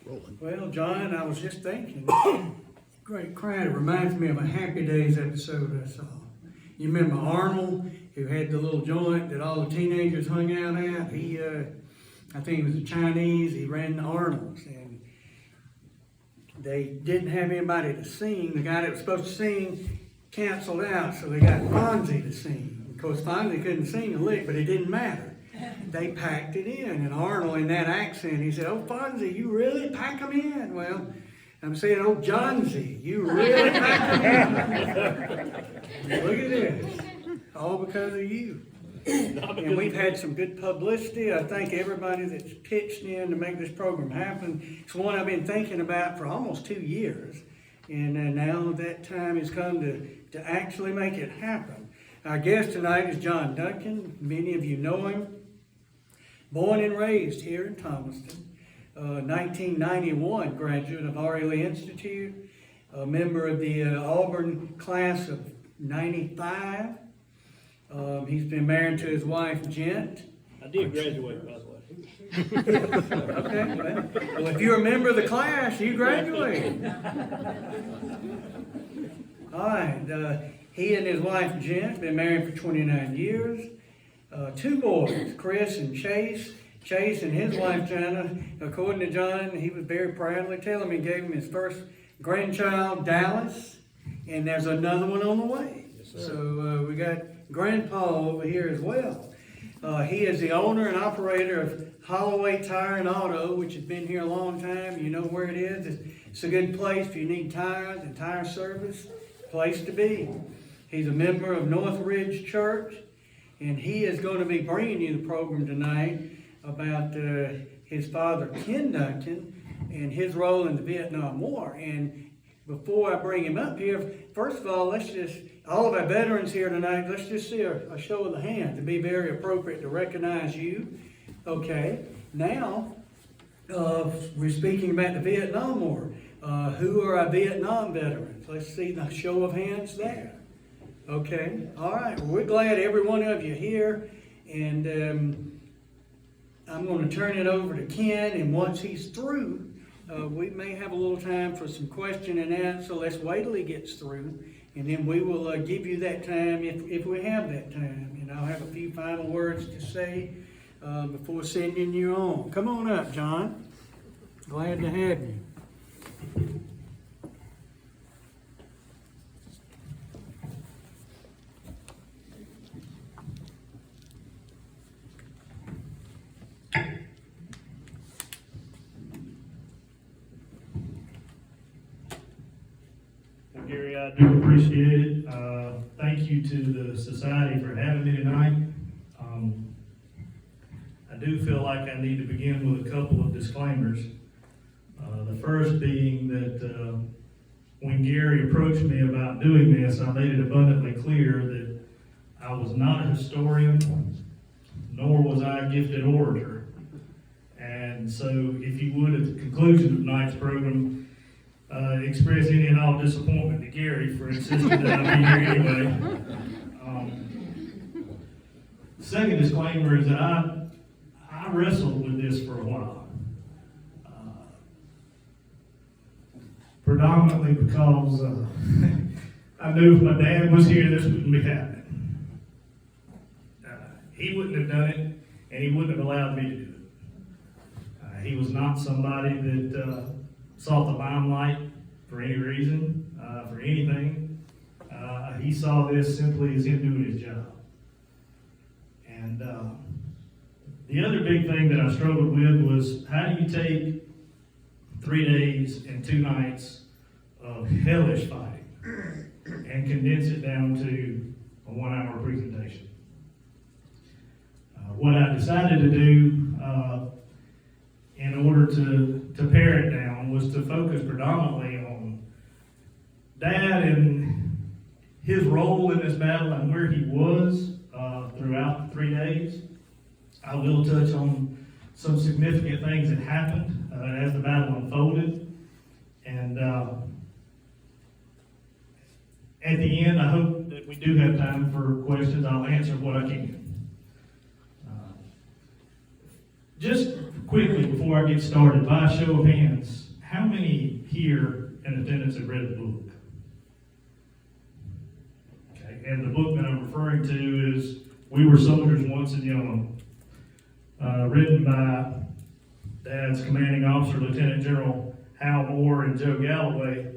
Rolling. Well, John, I was just thinking, great crowd. It reminds me of a Happy Days episode I saw. You remember Arnold, who had the little joint that all the teenagers hung out at? He, I think he was a Chinese. He ran Arnold's, and they didn't have anybody to sing. The guy that was supposed to sing canceled out, so they got Fonzie to sing. Of course, Fonzie couldn't sing a lick, but it didn't matter. They packed it in, and Arnold, in that accent, he said, "Oh, Fonzie, you really pack them in?" Well, I'm saying, "Oh, John Z, you really pack them in?" Look at this, all because of you. And we've had some good publicity. I thank everybody that's pitched in to make this program happen. It's one I've been thinking about for almost 2 years, and now that time has come to actually make it happen. Our guest tonight is John Duncan. Many of you know him. Born and raised here in Thomaston, 1991 graduate of R.L.E. Institute, a member of the Auburn class of 95. He's been married to his wife, Gent. I did graduate, by the way. Okay, well, if you're a member of the class, you graduated. All right, he and his wife, Gent, been married for 29 years. 2 boys, Chris and Chase. Chase and his wife, Jana, according to John, he was very proudly telling me he gave him his first grandchild, Dallas, and there's another one on the way. Yes, so we got Grandpa over here as well. He is the owner and operator of Holloway Tire and Auto, which has been here a long time. You know where it is. It's a good place if you need tires and tire service. Place to be. He's a member of North Ridge Church, and he is going to be bringing you the program tonight about his father, Ken Duncan, and his role in the Vietnam War. And before I bring him up here, first of all, all of our veterans here tonight, let's just see a show of the hand to be very appropriate to recognize you. Okay, now we're speaking about the Vietnam War. Who are our Vietnam veterans? Let's see the show of hands there. Okay, all right. Well, we're glad every one of you here, and I'm going to turn it over to Ken, and once he's through, we may have a little time for some question and answer. Let's wait till he gets through, and then we will give you that time if we have that time, and I'll have a few final words to say before sending you on. Come on up, John. Glad to have you. Gary, I do appreciate it. Thank you to the society for having me tonight. I do feel like I need to begin with a couple of disclaimers. The first being that when Gary approached me about doing this, I made it abundantly clear that I was not a historian, nor was I a gifted orator. And so if you would, at the conclusion of tonight's program, express any and all disappointment to Gary for insisting that I be here anyway. The second disclaimer is that I wrestled with this for a while. Predominantly because I knew if my dad was here, this wouldn't be happening. He wouldn't have done it, and he wouldn't have allowed me to do it. He was not somebody that sought the limelight for any reason, for anything. He saw this simply as him doing his job. And the other big thing that I struggled with was, how do you take 3 days and 2 nights of hellish fighting and condense it down to a 1-hour presentation? What I decided to do in order to pare it down was to focus predominantly on Dad and his role in this battle and where he was throughout the 3 days. I will touch on some significant things that happened as the battle unfolded. And at the end, I hope that we do have time for questions. I'll answer what I can. Just quickly, before I get started, by a show of hands, how many here in attendance have read the book? Okay, and the book that I'm referring to is We Were Soldiers Once and Young, written by Dad's commanding officer, Lieutenant General Hal Moore and Joe Galloway.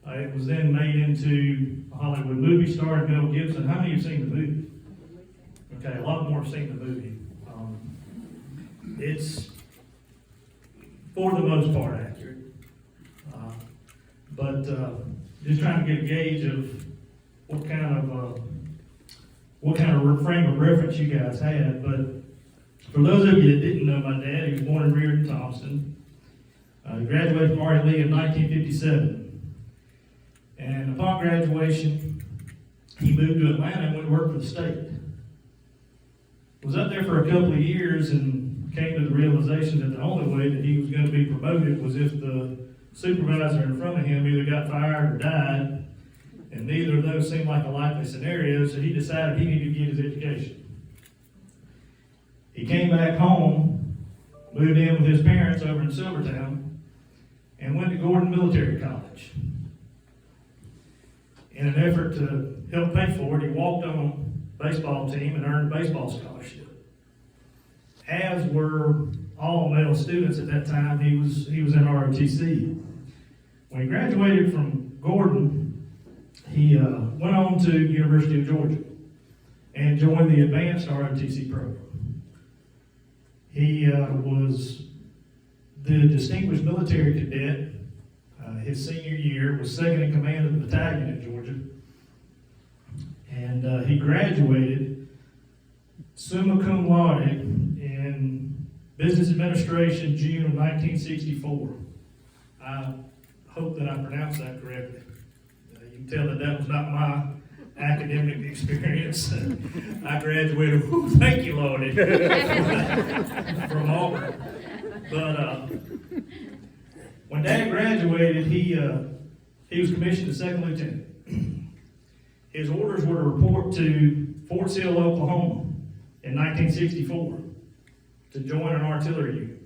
It was then made into a Hollywood movie starring Mel Gibson. How many have seen the movie? Okay, a lot more have seen the movie. It's, for the most part, accurate. But just trying to get a gauge of what kind of frame of reference you guys had. But for those of you that didn't know my dad, he was born and reared in Thompson. He graduated from Ivy League in 1957. And upon graduation, he moved to Atlanta and went to work for the state. Was up there for a couple of years and came to the realization that the only way that he was going to be promoted was if the supervisor in front of him either got fired or died, and neither of those seemed like a likely scenario, so he decided he needed to get his education. He came back home, moved in with his parents over in Silvertown, and went to Gordon Military College. In an effort to help pay for it, he walked on a baseball team and earned a baseball scholarship. As were all male students at that time, he was in ROTC. When he graduated from Gordon, he went on to University of Georgia and joined the advanced ROTC program. He was the distinguished military cadet. His senior year, was second in command of the battalion in Georgia. And he graduated summa cum laude in business administration June of 1964. I hope that I pronounced that correctly. You can tell that was not my academic experience. I graduated, thank you, Lordy, from Auburn. But when Dad graduated, he was commissioned as second lieutenant. His orders were to report to Fort Sill, Oklahoma in 1964 to join an artillery unit.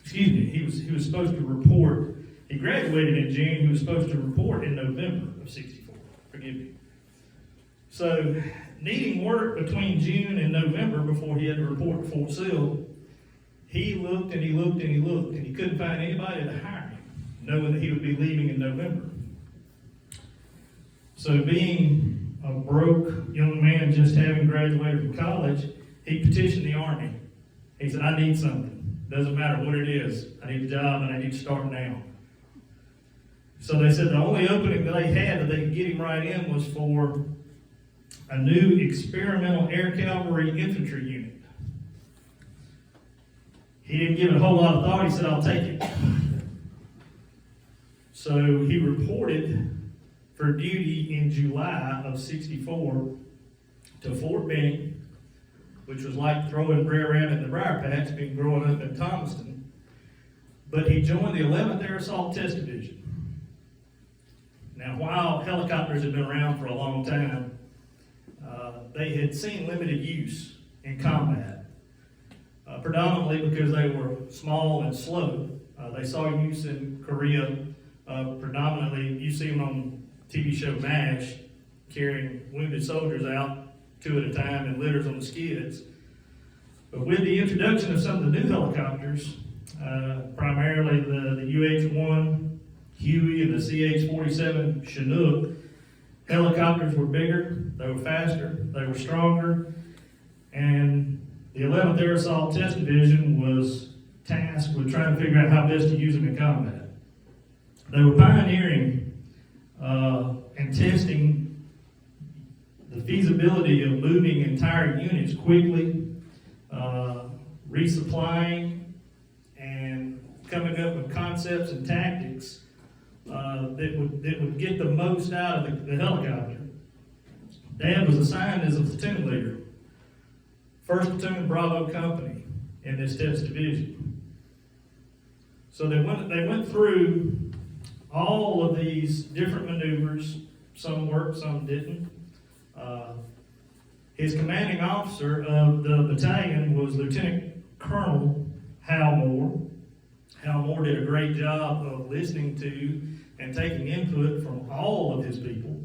Excuse me, he was supposed to report. He graduated in June. He was supposed to report in November of 64. Forgive me. So, needing work between June and November before he had to report to Fort Sill, he looked and he looked and he looked, and he couldn't find anybody to hire him, knowing that he would be leaving in November. So being a broke young man just having graduated from college, he petitioned the Army. He said, I need something. Doesn't matter what it is. I need a job and I need to start now. So they said the only opening that they had that they could get him right in was for a new experimental air cavalry infantry unit. He didn't give it a whole lot of thought. He said, I'll take it. So he reported for duty in July of 64 to Fort Benning, which was like throwing Brer Rabbit in the briar patch, being growing up in Thomaston. But he joined the 11th Air Assault Test Division. Now, while helicopters had been around for a long time, they had seen limited use in combat. Predominantly because they were small and slow. They saw use in Korea. Predominantly, you see them on TV show MASH, carrying wounded soldiers out 2 at a time in litters on the skids. But with the introduction of some of the new helicopters, primarily the UH-1 Huey and the CH-47 Chinook, helicopters were bigger, they were faster, they were stronger, and the 11th Air Assault Test Division was tasked with trying to figure out how best to use them in combat. They were pioneering and testing the feasibility of moving entire units quickly, resupplying, and coming up with concepts and tactics that would get the most out of the helicopter. Dad was assigned as a platoon leader. 1st Platoon Bravo Company in this test division. So they went through all of these different maneuvers. Some worked, some didn't. His commanding officer of the battalion was Lieutenant Colonel Hal Moore. Hal Moore did a great job of listening to and taking input from all of his people.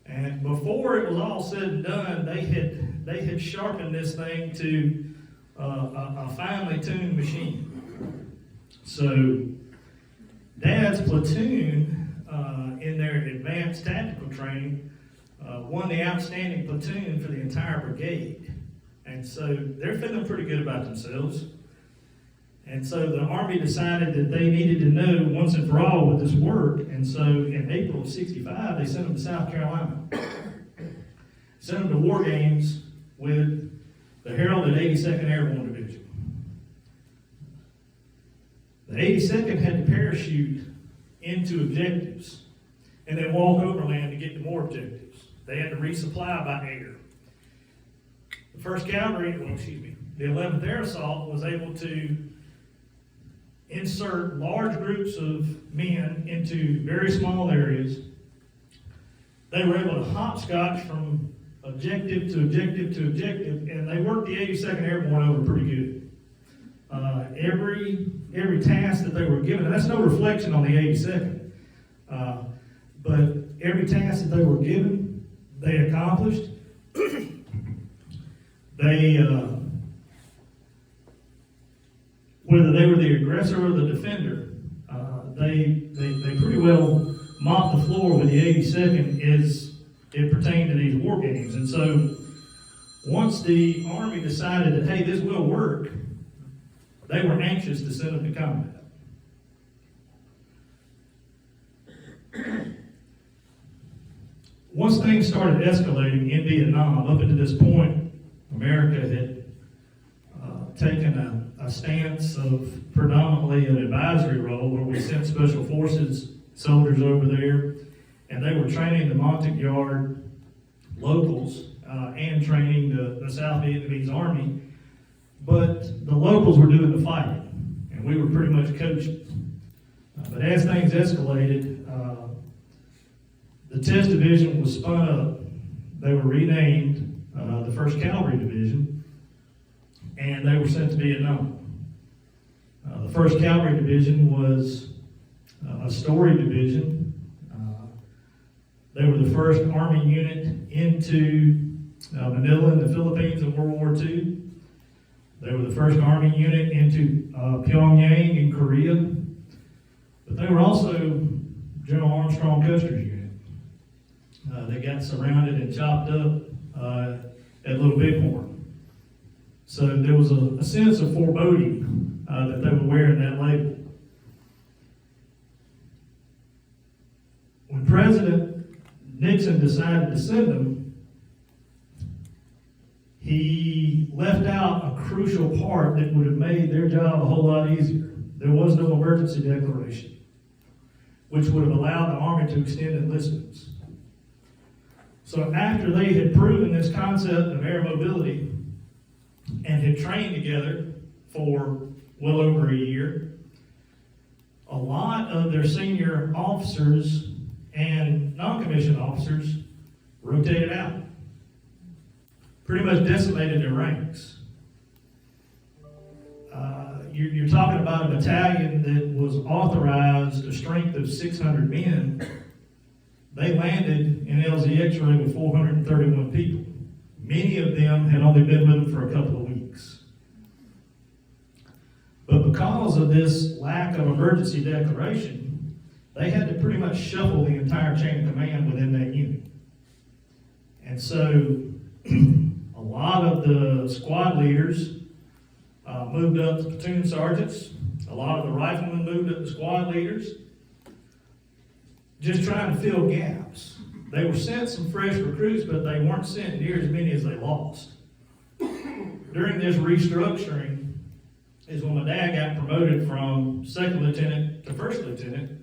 And before it was all said and done, they had sharpened this thing to a finely tuned machine. So Dad's platoon, in their advanced tactical training, won the outstanding platoon for the entire brigade. And so they're feeling pretty good about themselves. And so the Army decided that they needed to know once and for all would this work. And so in April of '65, they sent them to South Carolina. Sent them to war games with the heralded 82nd Airborne Division. The 82nd had to parachute into objectives and then walk overland to get to more objectives. They had to resupply by air. The 1st Cavalry, the 11th Air Assault was able to insert large groups of men into very small areas. They were able to hopscotch from objective to objective to objective, and they worked the 82nd Airborne over pretty good. Every task that they were given, and that's no reflection on the 82nd, but every task that they were given, they accomplished. Whether they were the aggressor or the defender, they pretty well mopped the floor with the 82nd as it pertained to these war games. And so once the Army decided that, hey, this will work, they were anxious to send them to combat. Once things started escalating in Vietnam, up until this point, America had taken a stance of predominantly an advisory role where we sent Special Forces soldiers over there, and they were training the Montagnard locals and training the South Vietnamese Army, but the locals were doing the fighting, and we were pretty much coaching. But as things escalated, the test division was spun up. They were renamed the 1st Cavalry Division, and they were sent to Vietnam. The 1st Cavalry Division was a storied division. They were the first Army unit into Manila in the Philippines in World War II. They were the first Army unit into Pyongyang in Korea. But they were also General Armstrong Custer's unit. They got surrounded and chopped up at Little Bighorn. So there was a sense of foreboding that they were wearing that label. When President Nixon decided to send them, he left out a crucial part that would have made their job a whole lot easier. There was no emergency declaration, which would have allowed the Army to extend enlistments. So after they had proven this concept of air mobility and had trained together for well over a year, a lot of their senior officers and non-commissioned officers rotated out. Pretty much decimated their ranks. You're talking about a battalion that was authorized a strength of 600 men. They landed in LZX-ray with 431 people. Many of them had only been with them for a couple of weeks. But because of this lack of emergency declaration, they had to pretty much shuffle the entire chain of command within that unit. And so a lot of the squad leaders moved up to platoon sergeants. A lot of the riflemen moved up to squad leaders, just trying to fill gaps. They were sent some fresh recruits, but they weren't sent near as many as they lost. During this restructuring is when my dad got promoted from 2nd lieutenant to 1st lieutenant.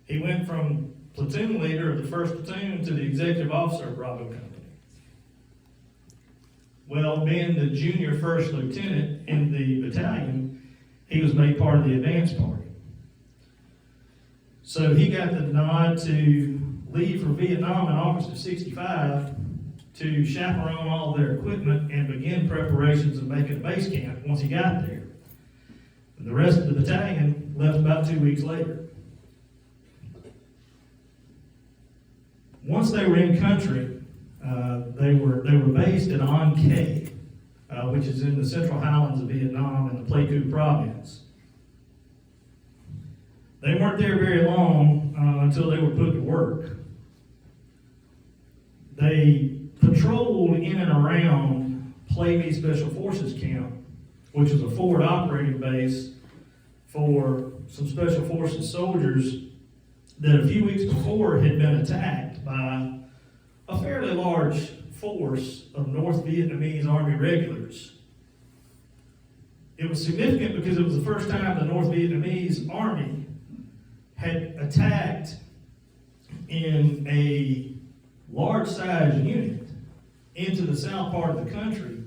He went from platoon leader of the 1st platoon to the executive officer of Bravo Company. Well, being the junior 1st lieutenant in the battalion, he was made part of the advance party. So he got the nod to leave for Vietnam in August of '65 to chaperone all of their equipment and begin preparations of making a base camp once he got there. The rest of the battalion left about 2 weeks later. Once they were in country, they were based at An Khê, which is in the central highlands of Vietnam in the Pleiku province. They weren't there very long until they were put to work. They patrolled in and around Play Me Special Forces Camp, which was a forward operating base for some Special Forces soldiers that a few weeks before had been attacked by a fairly large force of North Vietnamese Army regulars. It was significant because it was the first time the North Vietnamese Army had attacked in a large-sized unit into the south part of the country.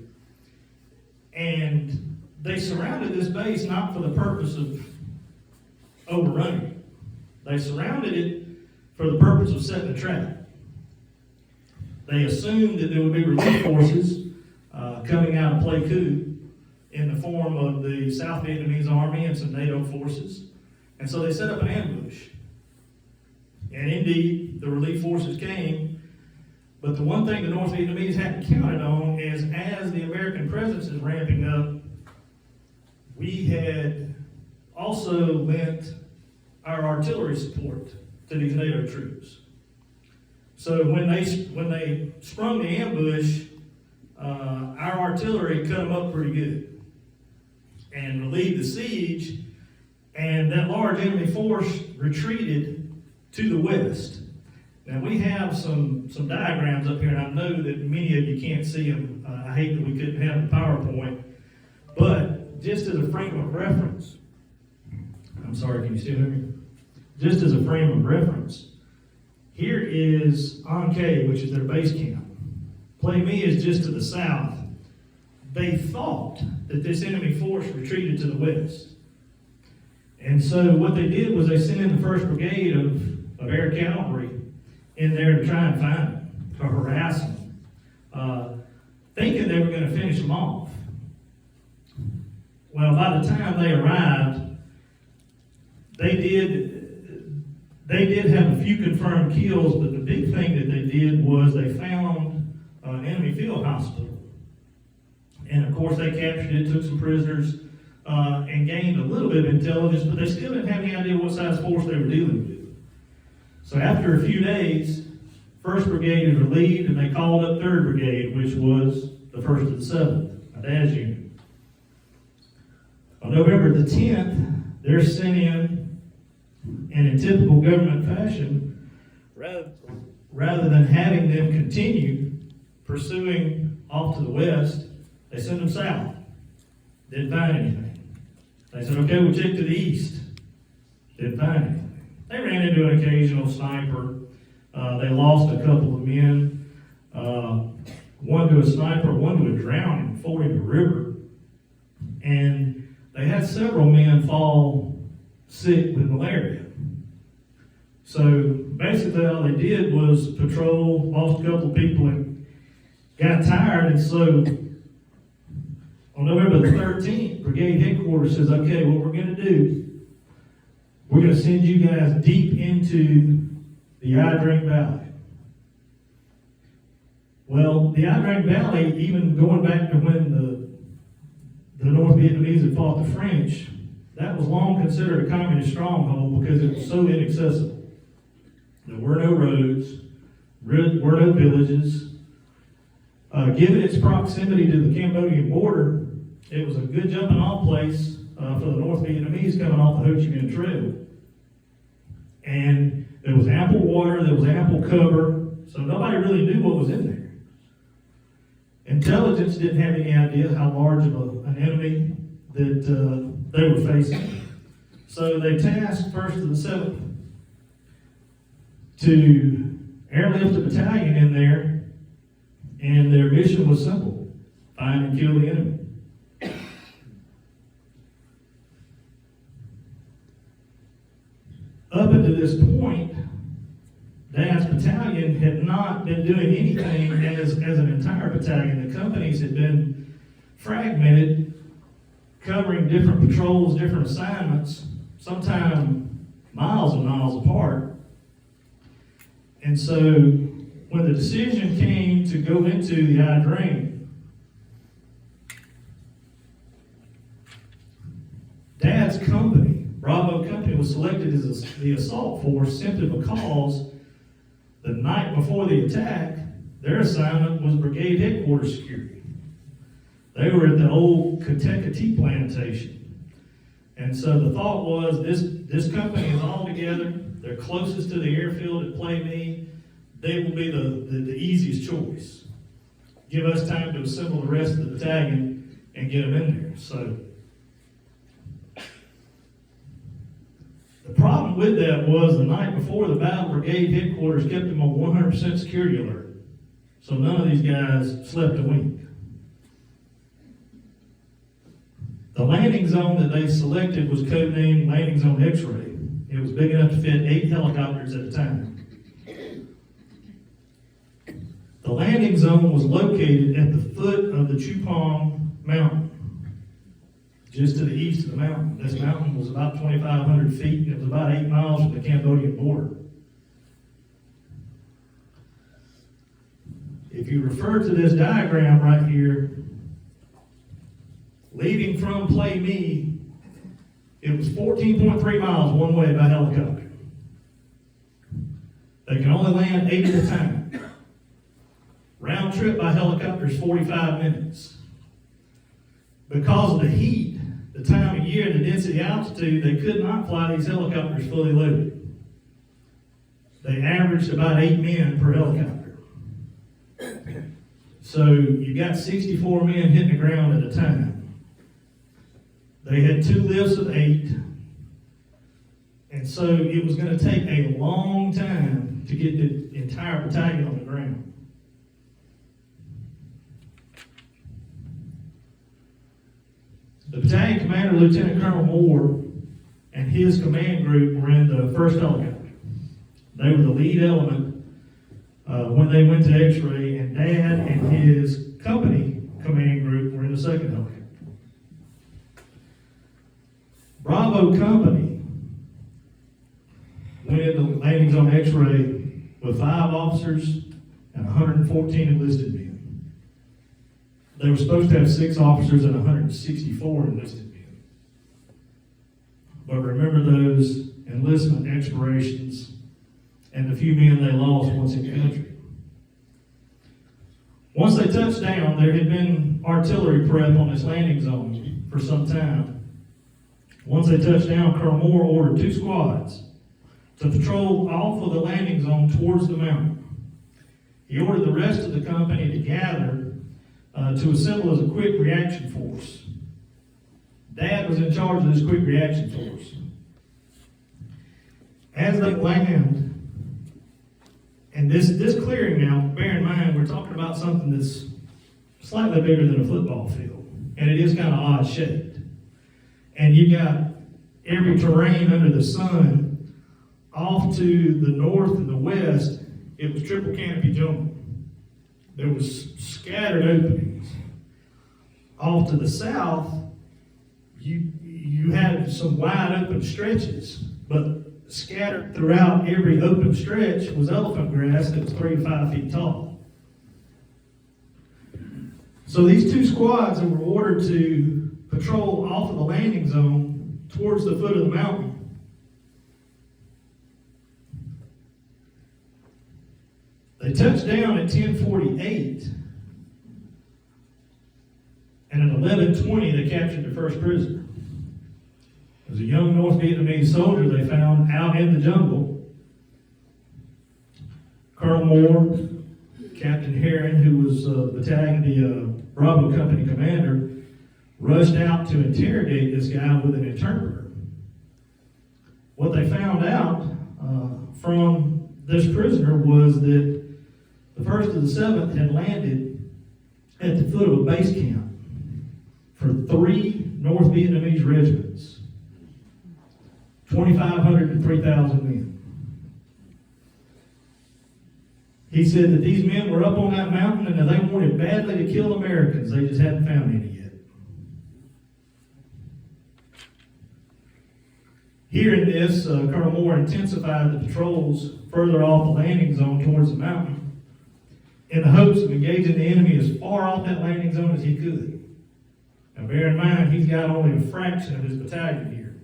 And they surrounded this base not for the purpose of overrunning it. They surrounded it for the purpose of setting a trap. They assumed that there would be relief forces coming out of Pleiku in the form of the South Vietnamese Army and some NATO forces. And so they set up an ambush. And indeed, the relief forces came. But the one thing the North Vietnamese hadn't counted on is as the American presence is ramping up, we had also lent our artillery support to these NATO troops. So when they sprung the ambush, our artillery cut them up pretty good and relieved the siege, and that large enemy force retreated to the west. Now we have some diagrams up here, and I know that many of you can't see them. I hate that we couldn't have the PowerPoint, but just as a frame of reference, I'm sorry, can you still hear me? Just as a frame of reference, here is An Khê, which is their base camp. Play Me is just to the south. They thought that this enemy force retreated to the west. And so what they did was they sent in the 1st Brigade of Air Cavalry in there to try and find them, to harass them, thinking they were going to finish them off. Well, by the time they arrived, they did have a few confirmed kills, but the big thing that they did was they found an enemy field hospital. And of course they captured it, took some prisoners, and gained a little bit of intelligence, but they still didn't have any idea what size force they were dealing with. So after a few days, 1st Brigade is relieved, and they called up 3rd Brigade, which was the 1st to the 7th, a DAS unit. On November the 10th, they're sent in, and in typical government fashion, rather than having them continue pursuing off to the west, they sent them south. Didn't find anything. They said, okay, we'll check to the east. Didn't find anything. They ran into an occasional sniper. They lost a couple of men. One to a sniper, one to a drowning, fording a river. And they had several men fall sick with malaria. So basically all they did was patrol, lost a couple of people, and got tired. And so on November the 13th, Brigade Headquarters says, okay, what we're going to do, we're going to send you guys deep into the Drang Valley. Well, the Drang Valley, even going back to when the North Vietnamese had fought the French, that was long considered a communist stronghold because it was so inaccessible. There were no roads, were no villages. Given its proximity to the Cambodian border, it was a good jumping off place for the North Vietnamese coming off the Ho Chi Minh Trail. And there was ample water, there was ample cover, so nobody really knew what was in there. Intelligence didn't have any idea how large of an enemy that they were facing. So they tasked 1st to the 7th to airlift a battalion in there, and their mission was simple: find and kill the enemy. Up until this point, Dad's battalion had not been doing anything as an entire battalion. The companies had been fragmented, covering different patrols, different assignments, sometimes miles and miles apart. And so when the decision came to go into the Drang, Dad's company, Bravo Company, was selected as the assault force simply because the night before the attack, their assignment was brigade headquarters security. They were at the old Katekati tea plantation. And so the thought was, this company is all together, they're closest to the airfield at Play Me, they will be the easiest choice. Give us time to assemble the rest of the battalion and get them in there. So the problem with that was the night before the battle, brigade headquarters kept them on 100% security alert. So none of these guys slept a wink. The landing zone that they selected was codenamed Landing Zone X-Ray. It was big enough to fit 8 helicopters at a time. The landing zone was located at the foot of the Chupong Mountain, just to the east of the mountain. This mountain was about 2,500 feet, and it was about 8 miles from the Cambodian border. If you refer to this diagram right here, leaving from Play Me, it was 14.3 miles one way by helicopter. They can only land 8 at a time. Round trip by helicopter is 45 minutes. Because of the heat, the time of year, and the density altitude, they could not fly these helicopters fully loaded. They averaged about 8 men per helicopter. So you got 64 men hitting the ground at a time. They had 2 lifts of 8. And so it was going to take a long time to get the entire battalion on the ground. The battalion commander, Lieutenant Colonel Moore, and his command group were in the first helicopter. They were the lead element when they went to X-ray, and Dad and his company command group were in the second helicopter. Bravo Company went into landing zone X-ray with 5 officers and 114 enlisted men. They were supposed to have 6 officers and 164 enlisted men. But remember those enlistment expirations and the few men they lost once in country. Once they touched down, there had been artillery prep on this landing zone for some time. Once they touched down, Colonel Moore ordered 2 squads to patrol off of the landing zone towards the mountain. He ordered the rest of the company to gather to assemble as a quick reaction force. Dad was in charge of this quick reaction force. As they land, and this clearing now, bear in mind, we're talking about something that's slightly bigger than a football field, and it is kind of odd shaped. And you got every terrain under the sun. Off to the north and the west, it was triple canopy jungle. There was scattered openings. Off to the south, you had some wide open stretches, but scattered throughout every open stretch was elephant grass that was 3 to 5 feet tall. So these 2 squads that were ordered to patrol off of the landing zone towards the foot of the mountain, they touched down at 10:48, and at 11:20 they captured the first prisoner. It was a young North Vietnamese soldier they found out in the jungle. Colonel Moore, Captain Herron, who was the Bravo Company commander, rushed out to interrogate this guy with an interpreter. What they found out from this prisoner was that the 1st of the 7th had landed at the foot of a base camp for 3 North Vietnamese regiments, 2,500 to 3,000 men. He said that these men were up on that mountain and that they wanted badly to kill Americans. They just hadn't found any yet. Hearing this, Colonel Moore intensified the patrols further off the landing zone towards the mountain in the hopes of engaging the enemy as far off that landing zone as he could. Now bear in mind, he's got only a fraction of his battalion here.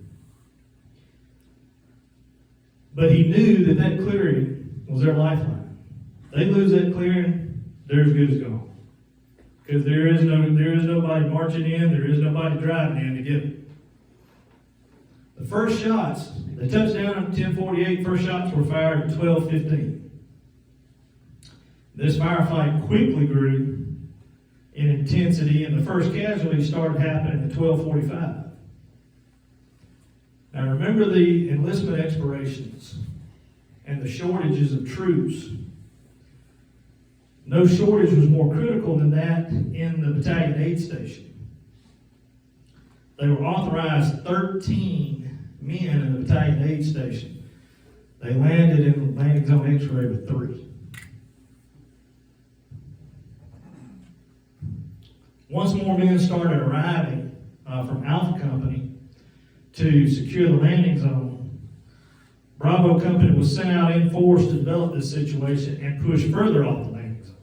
But he knew that that clearing was their lifeline. They lose that clearing, they're as good as gone. Because there is nobody marching in, there is nobody driving in to get it. The first shots, they touched down at 10:48, first shots were fired at 12:15. This firefight quickly grew in intensity, and the first casualties started happening at 12:45. Now remember the enlistment expirations and the shortages of troops. No shortage was more critical than that in the battalion aid station. They were authorized 13 men in the battalion aid station. They landed in landing zone X-ray with 3. Once more men started arriving from Alpha Company to secure the landing zone, Bravo Company was sent out in force to develop this situation and push further off the landing zone.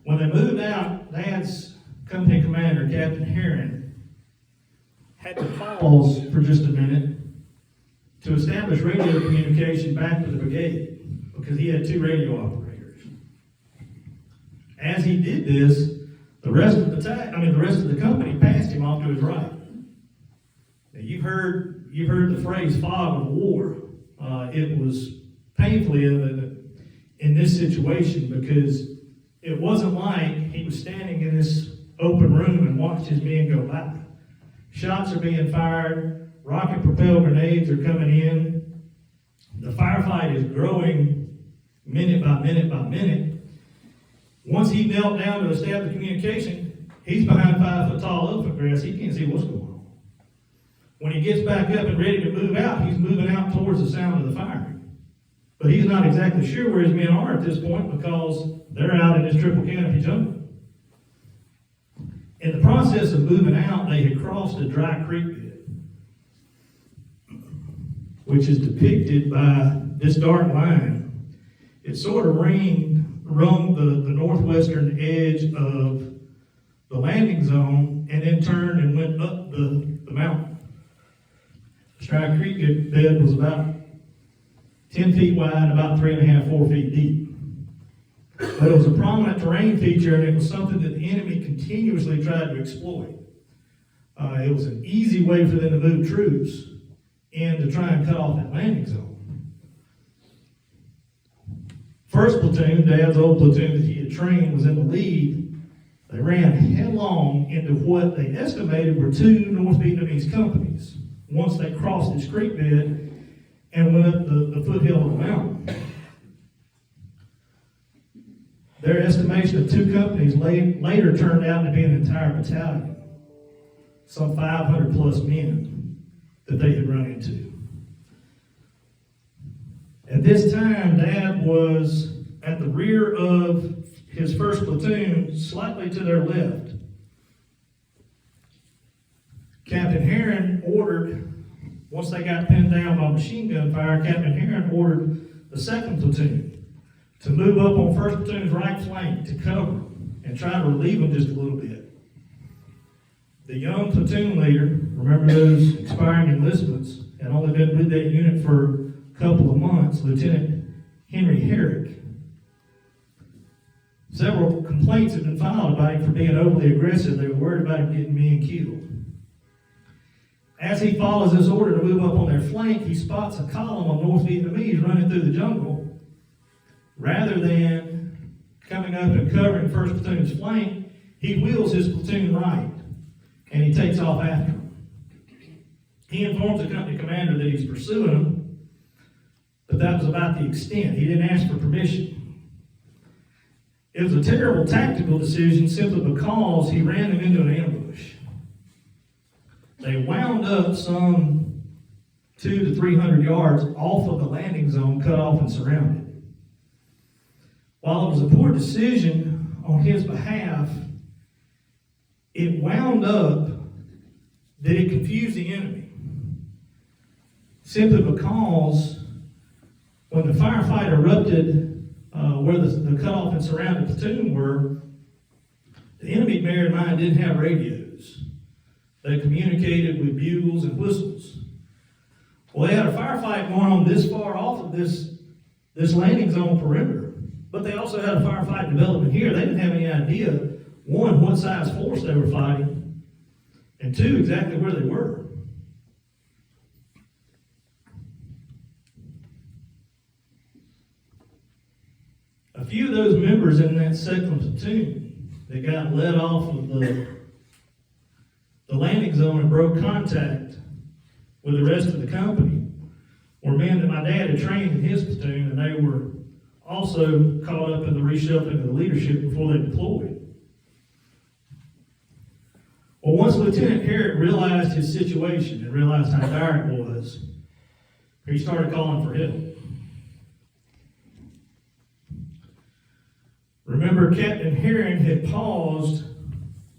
When they moved out, Dad's company commander, Captain Heron, had to pause for just a minute to establish radio communication back to the brigade because he had 2 radio operators. As he did this, the rest of the company passed him off to his right. Now, you've heard the phrase "fog of war." It was painfully in this situation because it wasn't like he was standing in this open room and watched his men go by. Shots are being fired, rocket-propelled grenades are coming in. The firefight is growing minute by minute by minute. Once he knelt down to establish communication, he's behind 5-foot-tall elephant grass. He can't see what's going on. When he gets back up and ready to move out, he's moving out towards the sound of the firing. But he's not exactly sure where his men are at this point because they're out in this triple canopy jungle. In the process of moving out, they had crossed a dry creek bed, which is depicted by this dark line. It sort of rung the northwestern edge of the landing zone and then turned and went up the mountain. The dry creek bed was about 10 feet wide, about 3.5, 4 feet deep. But it was a prominent terrain feature, and it was something that the enemy continuously tried to exploit. It was an easy way for them to move troops in to try and cut off that landing zone. First platoon, Dad's old platoon that he had trained, was in the lead. They ran headlong into what they estimated were 2 North Vietnamese companies once they crossed this creek bed and went up the foothill of the mountain. Their estimation of 2 companies later turned out to be an entire battalion, some 500 plus men that they had run into. At this time, Dad was at the rear of his first platoon, slightly to their left. Captain Heron ordered, once they got pinned down by machine gun fire, Captain Heron ordered the second platoon to move up on first platoon's right flank to cover them and try to relieve them just a little bit. The young platoon leader, remember those expiring enlistments, had only been with that unit for a couple of months, Lieutenant Henry Herrick. Several complaints had been filed about him for being overly aggressive. They were worried about him getting men killed. As he follows this order to move up on their flank, he spots a column of North Vietnamese running through the jungle. Rather than coming up and covering first platoon's flank, he wheels his platoon right, and he takes off after them. He informs the company commander that he's pursuing them, but that was about the extent. He didn't ask for permission. It was a terrible tactical decision simply because he ran them into an ambush. They wound up some 200 to 300 yards off of the landing zone, cut off and surrounded. While it was a poor decision on his behalf, it wound up that it confused the enemy. Simply because when the firefight erupted where the cutoff and surrounded platoon were, the enemy, bear in mind, didn't have radios. They communicated with bugles and whistles. Well, they had a firefight going on this far off of this landing zone perimeter, but they also had a firefight developing here. They didn't have any idea, one, what size force they were fighting, and two, exactly where they were. A few of those members in that second platoon that got let off of the landing zone and broke contact with the rest of the company were men that my dad had trained in his platoon, and they were also caught up in the reshuffling of the leadership before they deployed. Well, once Lieutenant Herrick realized his situation and realized how dire it was, he started calling for help. Remember, Captain Herring had paused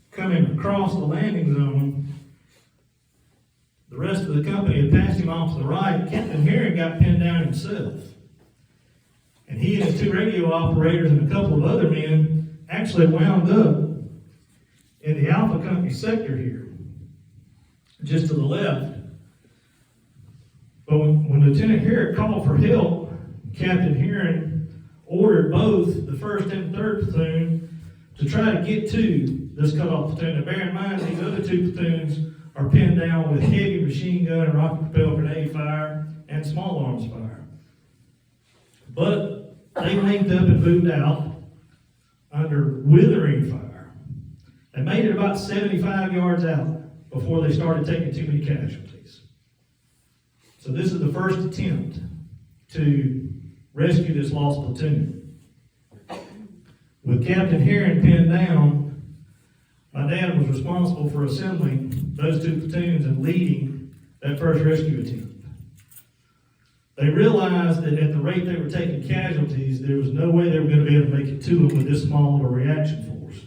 coming across the landing zone. The rest of the company had passed him off to the right. Captain Herring got pinned down himself. And he and his two radio operators and a couple of other men actually wound up in the Alpha Company sector here, just to the left. But when Lieutenant Herrick called for help, Captain Herring ordered both the 1st and 3rd platoon to try to get to this cutoff platoon. And bear in mind, these other two platoons are pinned down with heavy machine gun and rocket propelled grenade fire and small arms fire. But they linked up and moved out under withering fire. They made it about 75 yards out before they started taking too many casualties. So this is the first attempt to rescue this lost platoon. With Captain Herring pinned down, my dad was responsible for assembling those two platoons and leading that first rescue attempt. They realized that at the rate they were taking casualties, there was no way they were going to be able to make it to them with this small of a reaction force.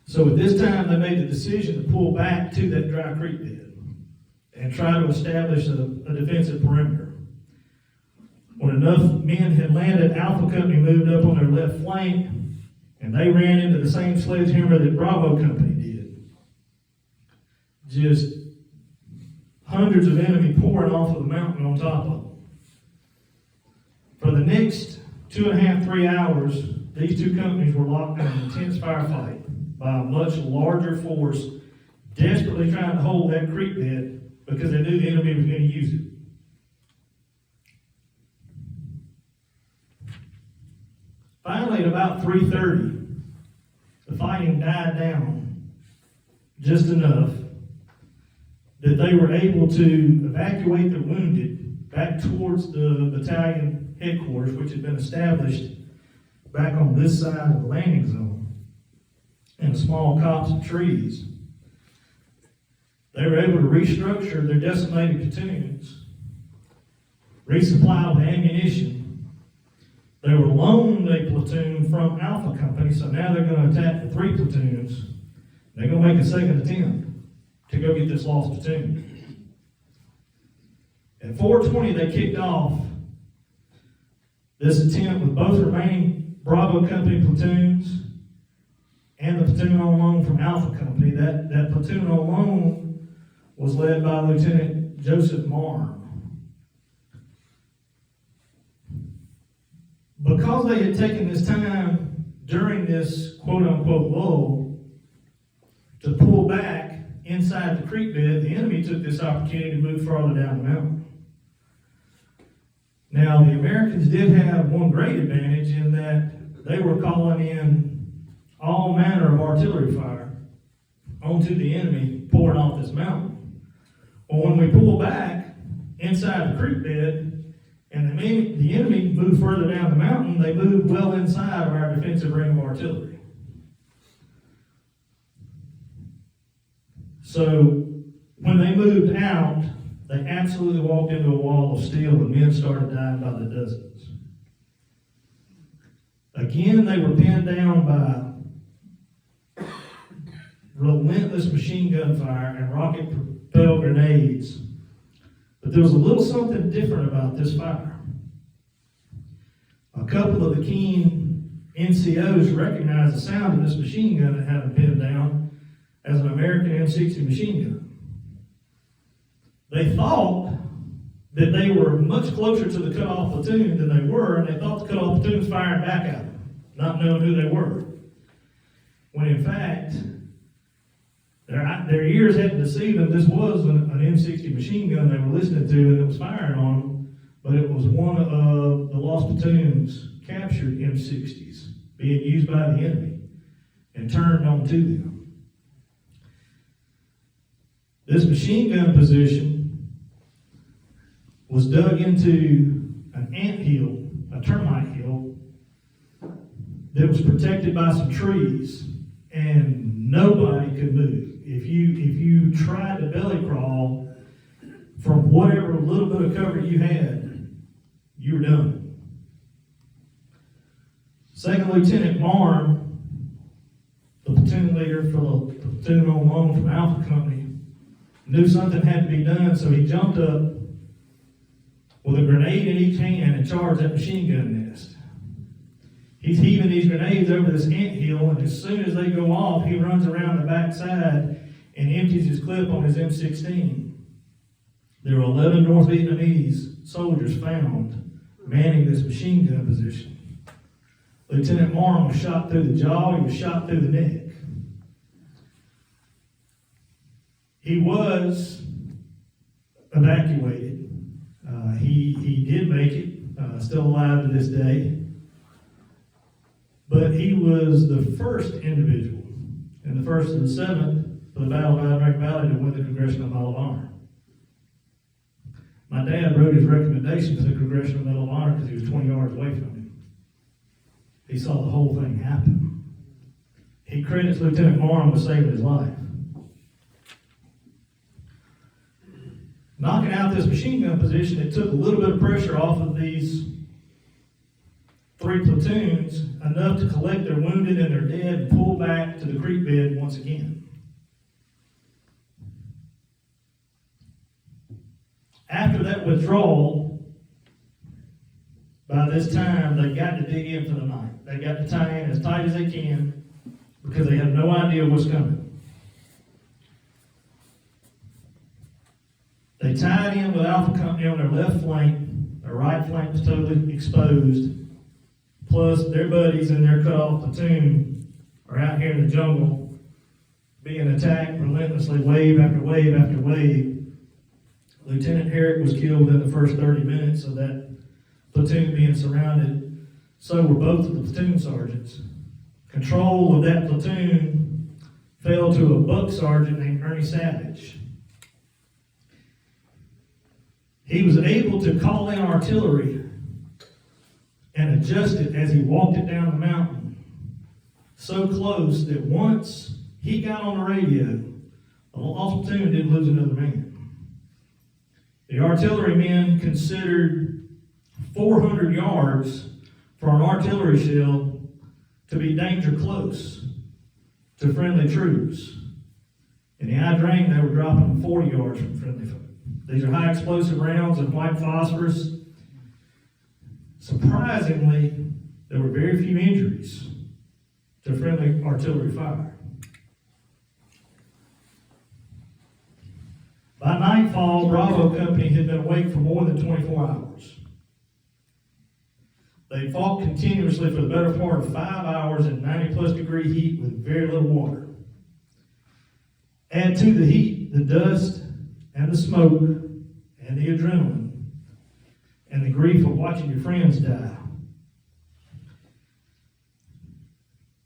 So at this time, they made the decision to pull back to that dry creek bed and try to establish a defensive perimeter. When enough men had landed, Alpha Company moved up on their left flank, and they ran into the same sledgehammer that Bravo Company did. Just hundreds of enemy pouring off of the mountain on top of them. For the next 2.5, 3 hours, these two companies were locked in an intense firefight by a much larger force, desperately trying to hold that creek bed because they knew the enemy was going to use it. Finally, at about 3:30, the fighting died down just enough that they were able to evacuate the wounded back towards the battalion headquarters, which had been established back on this side of the landing zone in a small copse of trees. They were able to restructure their decimated platoons, resupply with ammunition. They were loaned a platoon from Alpha Company, so now they're going to attack the 3 platoons. They're going to make a second attempt to go get this lost platoon. At 4:20, they kicked off this attempt with both remaining Bravo Company platoons and the platoon on loan from Alpha Company. That platoon on loan was led by Lieutenant Joseph Marr. Because they had taken this time during this quote-unquote lull to pull back inside the creek bed, the enemy took this opportunity to move farther down the mountain. Now, the Americans did have one great advantage in that they were calling in all manner of artillery fire onto the enemy pouring off this mountain. Well, when we pulled back inside the creek bed, and the enemy moved further down the mountain, they moved well inside of our defensive ring of artillery. So when they moved out, they absolutely walked into a wall of steel and men started dying by the dozens. Again, they were pinned down by relentless machine gun fire and rocket propelled grenades. But there was a little something different about this fire. A couple of the keen NCOs recognized the sound of this machine gun that had them pinned down as an American M60 machine gun. They thought that they were much closer to the cutoff platoon than they were, and they thought the cutoff platoon was firing back at them, not knowing who they were. When in fact, their ears hadn't deceived them. This was an M60 machine gun they were listening to, and it was firing on them, but it was one of the lost platoon's captured M60s being used by the enemy and turned on to them. This machine gun position was dug into an ant hill, a termite hill, that was protected by some trees, and nobody could move. If you tried to belly crawl from whatever little bit of cover you had, you were done. Second Lieutenant Marm, the platoon leader for the platoon on loan from Alpha Company, knew something had to be done, so he jumped up with a grenade in each hand and charged that machine gun nest. He's heaving these grenades over this ant hill, and as soon as they go off, he runs around the backside and empties his clip on his M16. There were 11 North Vietnamese soldiers found manning this machine gun position. Lieutenant Marm was shot through the jaw, he was shot through the neck. He was evacuated. He did make it, still alive to this day. But he was the first individual, and the first of the 7th for the Battle of Drang Valley to win the Congressional Medal of Honor. My dad wrote his recommendation for the Congressional Medal of Honor because he was 20 yards away from him. He saw the whole thing happen. He credits Lieutenant Marm with saving his life. Knocking out this machine gun position, it took a little bit of pressure off of these 3 platoons, enough to collect their wounded and their dead and pull back to the creek bed once again. After that withdrawal, by this time, they got to dig in for the night. They got to tie in as tight as they can because they have no idea what's coming. They tied in with Alpha Company on their left flank. Their right flank was totally exposed. Plus, their buddies in their cutoff platoon are out here in the jungle being attacked relentlessly, wave after wave after wave. Lieutenant Herrick was killed in the first 30 minutes of that platoon being surrounded. So were both of the platoon sergeants. Control of that platoon fell to a buck sergeant named Ernie Savage. He was able to call in artillery and adjust it as he walked it down the mountain, so close that once he got on the radio, the lost platoon didn't lose another man. The artillerymen considered 400 yards for an artillery shell to be danger close to friendly troops. In the Drang, they were dropping 40 yards from friendly foes. These are high explosive rounds and white phosphorus. Surprisingly, there were very few injuries to friendly artillery fire. By nightfall, Bravo Company had been awake for more than 24 hours. They fought continuously for the better part of 5 hours in 90-plus degree heat with very little water. Add to the heat the dust and the smoke and the adrenaline and the grief of watching your friends die.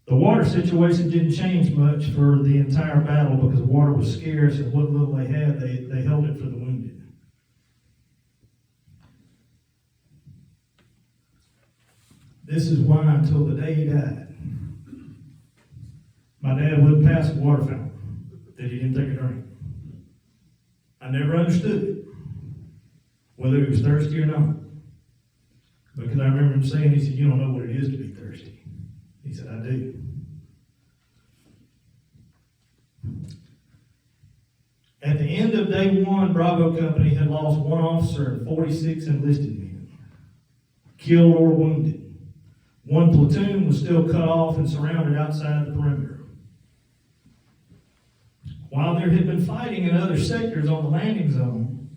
The water situation didn't change much for the entire battle because water was scarce, and what little they had, they held it for the wounded. This is why, until the day he died, my dad wouldn't pass a water fountain that he didn't take a drink. I never understood it, whether he was thirsty or not. Because I remember him saying, he said, "You don't know what it is to be thirsty." He said, "I do." At the end of day one, Bravo Company had lost 1 officer and 46 enlisted men, killed or wounded. 1 platoon was still cut off and surrounded outside the perimeter. While there had been fighting in other sectors on the landing zone,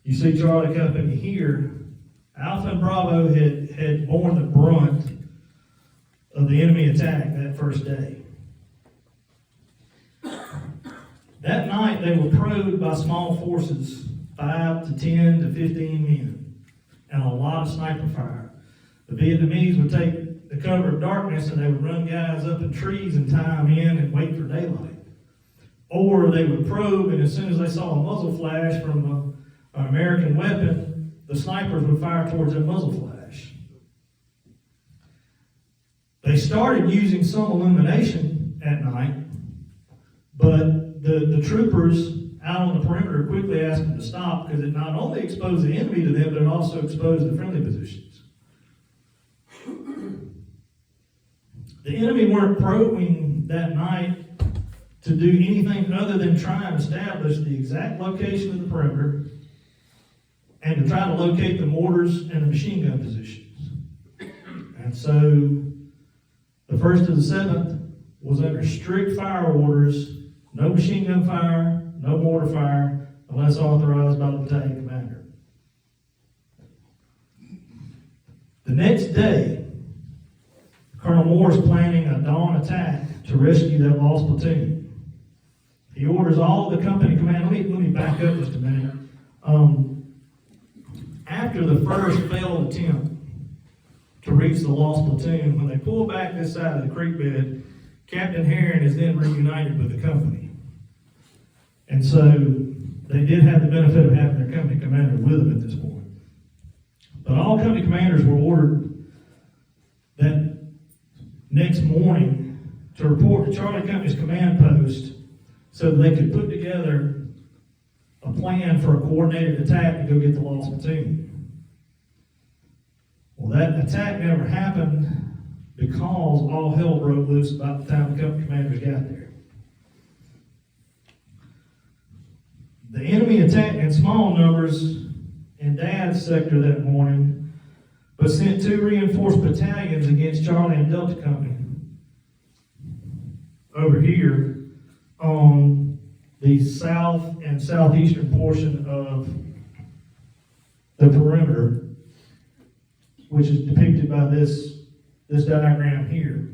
you see Charlie Company here, Alpha and Bravo had borne the brunt of the enemy attack that first day. That night, they were probed by small forces, 5 to 10 to 15 men, and a lot of sniper fire. The Vietnamese would take the cover of darkness and they would run guys up in trees and tie them in and wait for daylight. Or they would probe, and as soon as they saw a muzzle flash from an American weapon, the snipers would fire towards that muzzle flash. They started using some illumination at night, but the troopers out on the perimeter quickly asked them to stop because it not only exposed the enemy to them, but it also exposed the friendly positions. The enemy weren't probing that night to do anything other than try and establish the exact location of the perimeter and to try to locate the mortars and the machine gun positions. And so the 1st to the 7th was under strict fire orders. No machine gun fire, no mortar fire, unless authorized by the battalion commander. The next day, Colonel Moore is planning a dawn attack to rescue that lost platoon. He orders all of the company command. Let me back up just a minute. After the first failed attempt to reach the lost platoon, when they pull back this side of the creek bed, Captain Herron is then reunited with the company. And so they did have the benefit of having their company commander with them at this point. But all company commanders were ordered that next morning to report to Charlie Company's command post so that they could put together a plan for a coordinated attack to go get the lost platoon. Well, that attack never happened because all hell broke loose about the time the company commanders got there. The enemy attacked in small numbers in Dad's sector that morning, but sent 2 reinforced battalions against Charlie and Delta Company over here on the south and southeastern portion of the perimeter, which is depicted by this diagram here.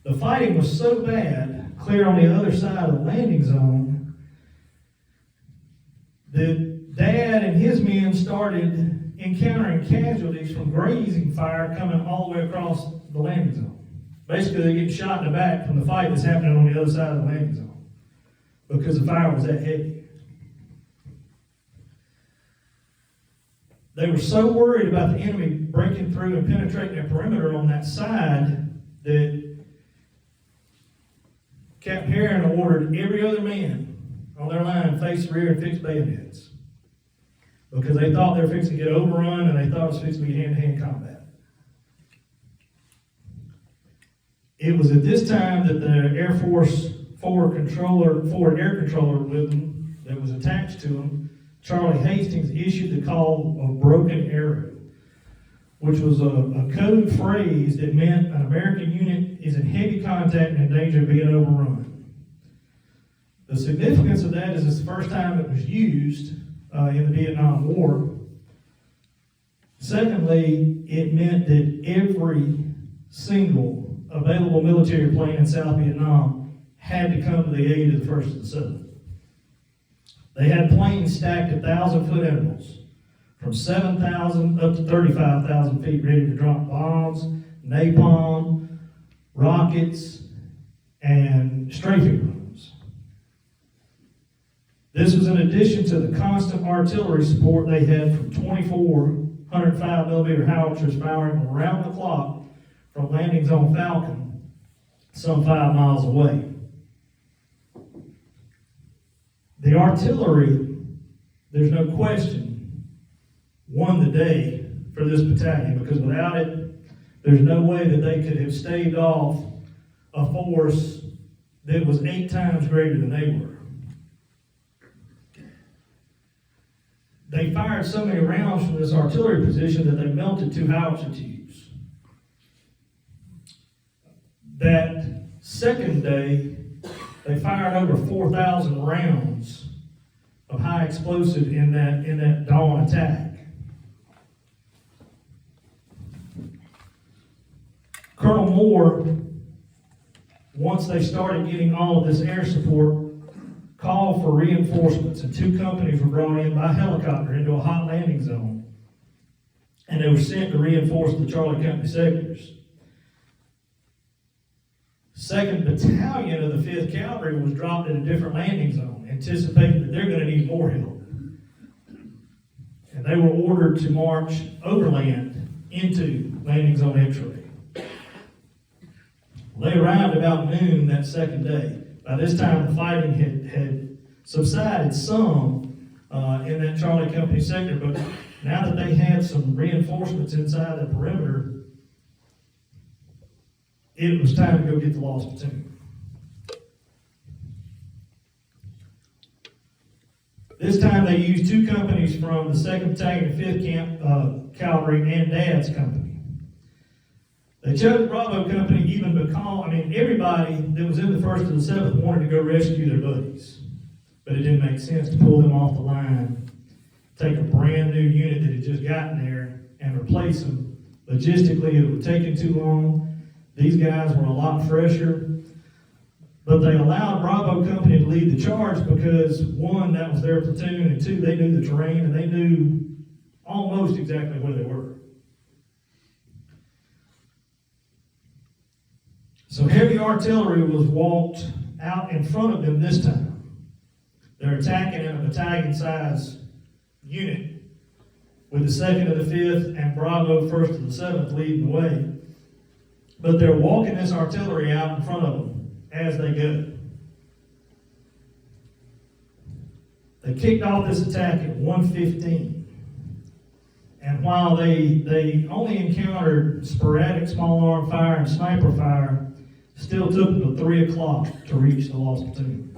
The fighting was so bad, clear on the other side of the landing zone, that Dad and his men started encountering casualties from grazing fire coming all the way across the landing zone. Basically, they're getting shot in the back from the fight that's happening on the other side of the landing zone because the fire was that heavy. They were so worried about the enemy breaking through and penetrating their perimeter on that side that Captain Herron ordered every other man on their line face rear and fix bayonets because they thought they were fixing to get overrun and they thought it was fixing to be hand-to-hand combat. It was at this time that the Air Force forward air controller with them that was attached to him, Charlie Hastings, issued the call of broken arrow, which was a code phrase that meant an American unit is in heavy contact and in danger of being overrun. The significance of that is it's the first time it was used in the Vietnam War. Secondly, it meant that every single available military plane in South Vietnam had to come to the aid of the 1st and the 7th. They had planes stacked at 1,000-foot intervals, from 7,000 up to 35,000 feet, ready to drop bombs, napalm, rockets, and strafing rooms. This was in addition to the constant artillery support they had from 24 105mm howitzers firing around the clock from landing zone Falcon, some 5 miles away. The artillery, there's no question, won the day for this battalion, because without it, there's no way that they could have staved off a force that was 8 times greater than they were. They fired so many rounds from this artillery position that they melted 2 howitzer tubes. That second day, they fired over 4,000 rounds of high explosive in that dawn attack. Colonel Moore, once they started getting all of this air support, called for reinforcements, and 2 companies were brought in by helicopter into a hot landing zone, and they were sent to reinforce the Charlie Company sectors. 2nd Battalion of the 5th Cavalry was dropped in a different landing zone, anticipating that they're going to need more help. And they were ordered to march overland into landing zone X-ray. They arrived about noon that second day. By this time, the fighting had subsided some in that Charlie Company sector, but now that they had some reinforcements inside the perimeter, it was time to go get the lost platoon. This time they used 2 companies from the 2nd Battalion and 5th Cavalry and Dad's company. They chose Bravo Company even because, everybody that was in the 1st and the 7th wanted to go rescue their buddies. But it didn't make sense to pull them off the line, take a brand new unit that had just gotten there, and replace them. Logistically, it would have taken too long. These guys were a lot fresher. But they allowed Bravo Company to lead the charge because, 1, that was their platoon, and 2, they knew the terrain, and they knew almost exactly where they were. So heavy artillery was walked out in front of them this time. They're attacking in a battalion-size unit with the 2nd of the 5th and Bravo 1st of the 7th leading the way. But they're walking this artillery out in front of them as they go. They kicked off this attack at 1:15. And while they only encountered sporadic small arm fire and sniper fire, still took them to 3 o'clock to reach the lost platoon.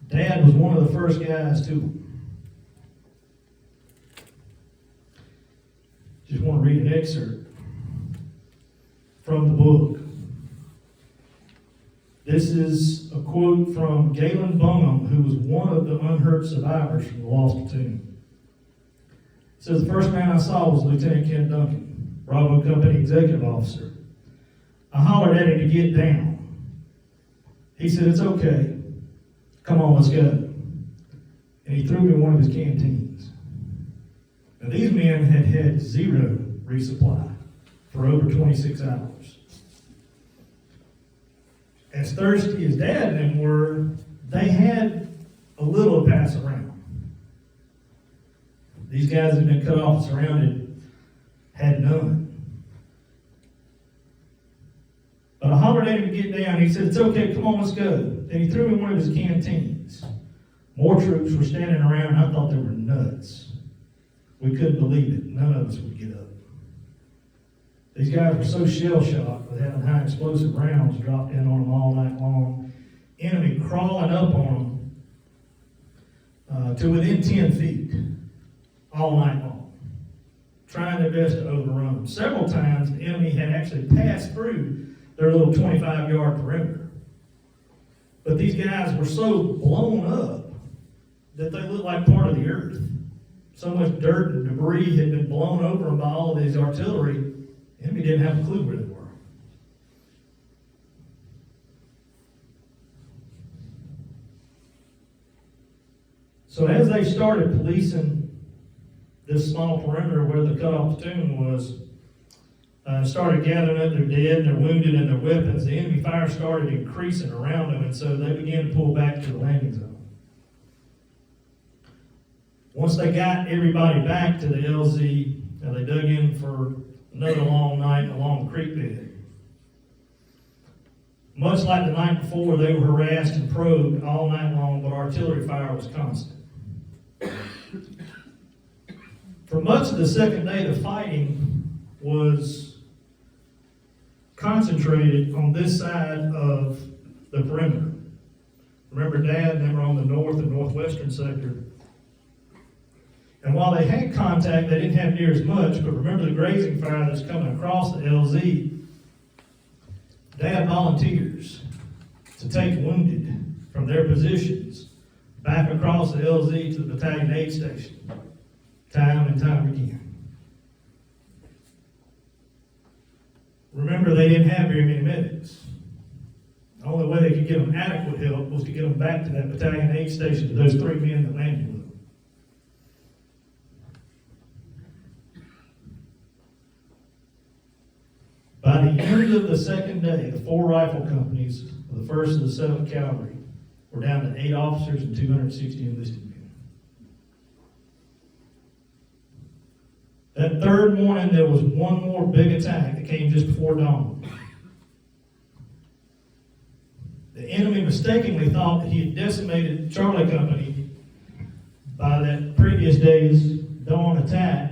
Dad was one of the first guys to them. Just want to read an excerpt from the book. This is a quote from Galen Bonham, who was one of the unhurt survivors from the lost platoon. It says, the first man I saw was Lieutenant Ken Duncan, Bravo Company executive officer. I hollered at him to get down. He said, it's okay. Come on, let's go. And he threw me one of his canteens. Now, these men had had 0 resupply for over 26 hours. As thirsty as Dad and them were, they had a little to pass around. These guys had been cut off and surrounded, had none. But I hollered at him to get down. He said, it's okay, come on, let's go. Then he threw me one of his canteens. More troops were standing around, and I thought they were nuts. We couldn't believe it. None of us would get up. These guys were so shell-shocked with having high explosive rounds dropped in on them all night long. Enemy crawling up on them to within 10 feet all night long, trying their best to overrun them. Several times the enemy had actually passed through their little 25-yard perimeter. But these guys were so blown up that they looked like part of the earth. So much dirt and debris had been blown over them by all of these artillery, the enemy didn't have a clue where they were. So as they started policing this small perimeter where the cutoff platoon was, started gathering up their dead, their wounded, and their weapons, the enemy fire started increasing around them, and so they began to pull back to the landing zone. Once they got everybody back to the LZ, they dug in for another long night along the creek bed. Much like the night before, they were harassed and probed all night long, but artillery fire was constant. For much of the second day, the fighting was concentrated on this side of the perimeter. Remember, Dad and them were on the north and northwestern sector. And while they had contact, they didn't have near as much, but remember the grazing fire that's coming across the LZ. Dad volunteers to take wounded from their positions back across the LZ to the battalion aid station, time and time again. Remember, they didn't have very many medics. The only way they could get them adequate help was to get them back to that battalion aid station, to those 3 men that landed with them. By the end of the second day, the 4 rifle companies of the 1st and the 7th Cavalry were down to 8 officers and 260 enlisted men. That third morning, there was one more big attack that came just before dawn. The enemy mistakenly thought that he had decimated Charlie Company by that previous day's dawn attack,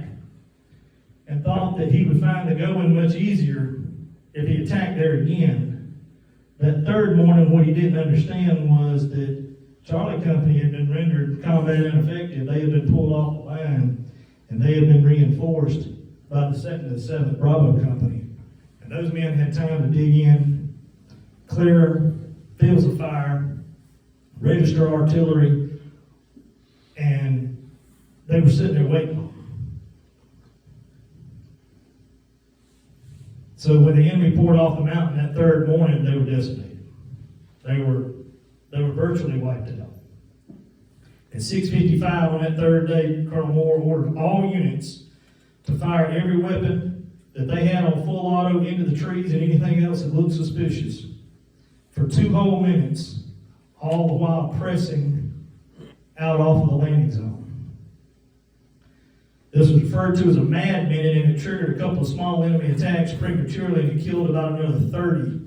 and thought that he would find the going much easier if he attacked there again. That third morning, what he didn't understand was that Charlie Company had been rendered combat ineffective. They had been pulled off the line, and they had been reinforced by the 2nd and 7th Bravo Company. And those men had time to dig in, clear fields of fire, register artillery, and they were sitting there waiting on them. So when the enemy poured off the mountain that third morning, they were decimated. They were virtually wiped out. At 6:55 on that third day, Colonel Moore ordered all units to fire every weapon that they had on full auto into the trees and anything else that looked suspicious for 2 whole minutes, all the while pressing out off of the landing zone. This was referred to as a mad minute, and it triggered a couple of small enemy attacks prematurely, and it killed about another 30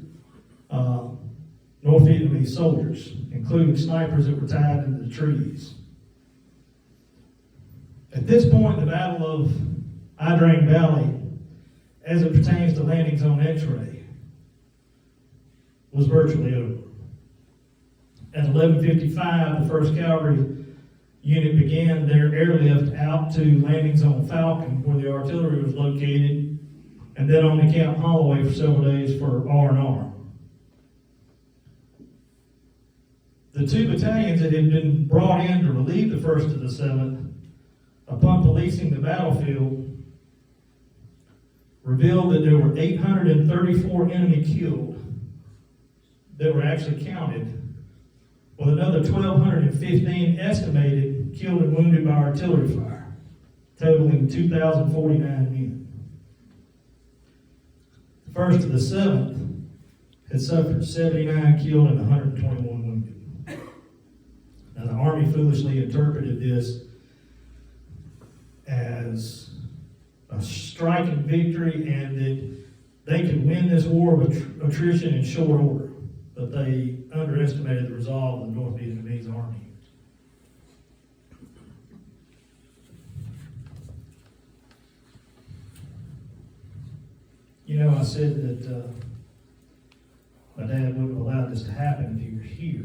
North Vietnamese soldiers, including snipers that were tied into the trees. At this point, the Battle of Drang Valley, as it pertains to landing zone X-ray, was virtually over. At 11:55, the 1st Cavalry unit began their airlift out to landing zone Falcon, where the artillery was located, and then on to Camp Holloway for several days for R&R. The 2 battalions that had been brought in to relieve the 1st and the 7th, upon policing the battlefield, revealed that there were 834 enemy killed that were actually counted, with another 1,215 estimated killed and wounded by artillery fire, totaling 2,049 men. The 1st and the 7th had suffered 79 killed and 121 wounded. Now, the Army foolishly interpreted this as a striking victory and that they could win this war of attrition in short order, but they underestimated the resolve of the North Vietnamese Army. You know, I said that my dad wouldn't have allowed this to happen if he were here.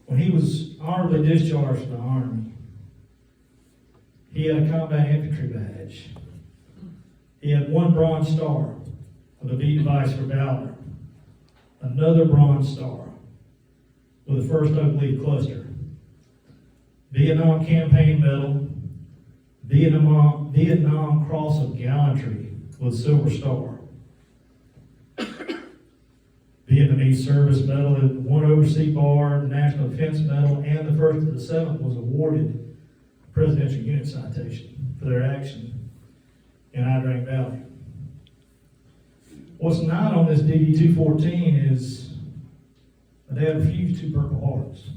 When he was honorably discharged from the Army, he had a combat infantry badge. He had 1 Bronze Star with a V device for valor, another Bronze Star with the 1st Oak Leaf Cluster, Vietnam Campaign Medal, Vietnam Cross of Gallantry with Silver Star, Vietnamese Service Medal, and 1 Overseas Bar, National Defense Medal, and the 1st to the 7th was awarded a Presidential Unit Citation for their action in Drang Valley. What's not on this DD-214 is they had refused 2 Purple Hearts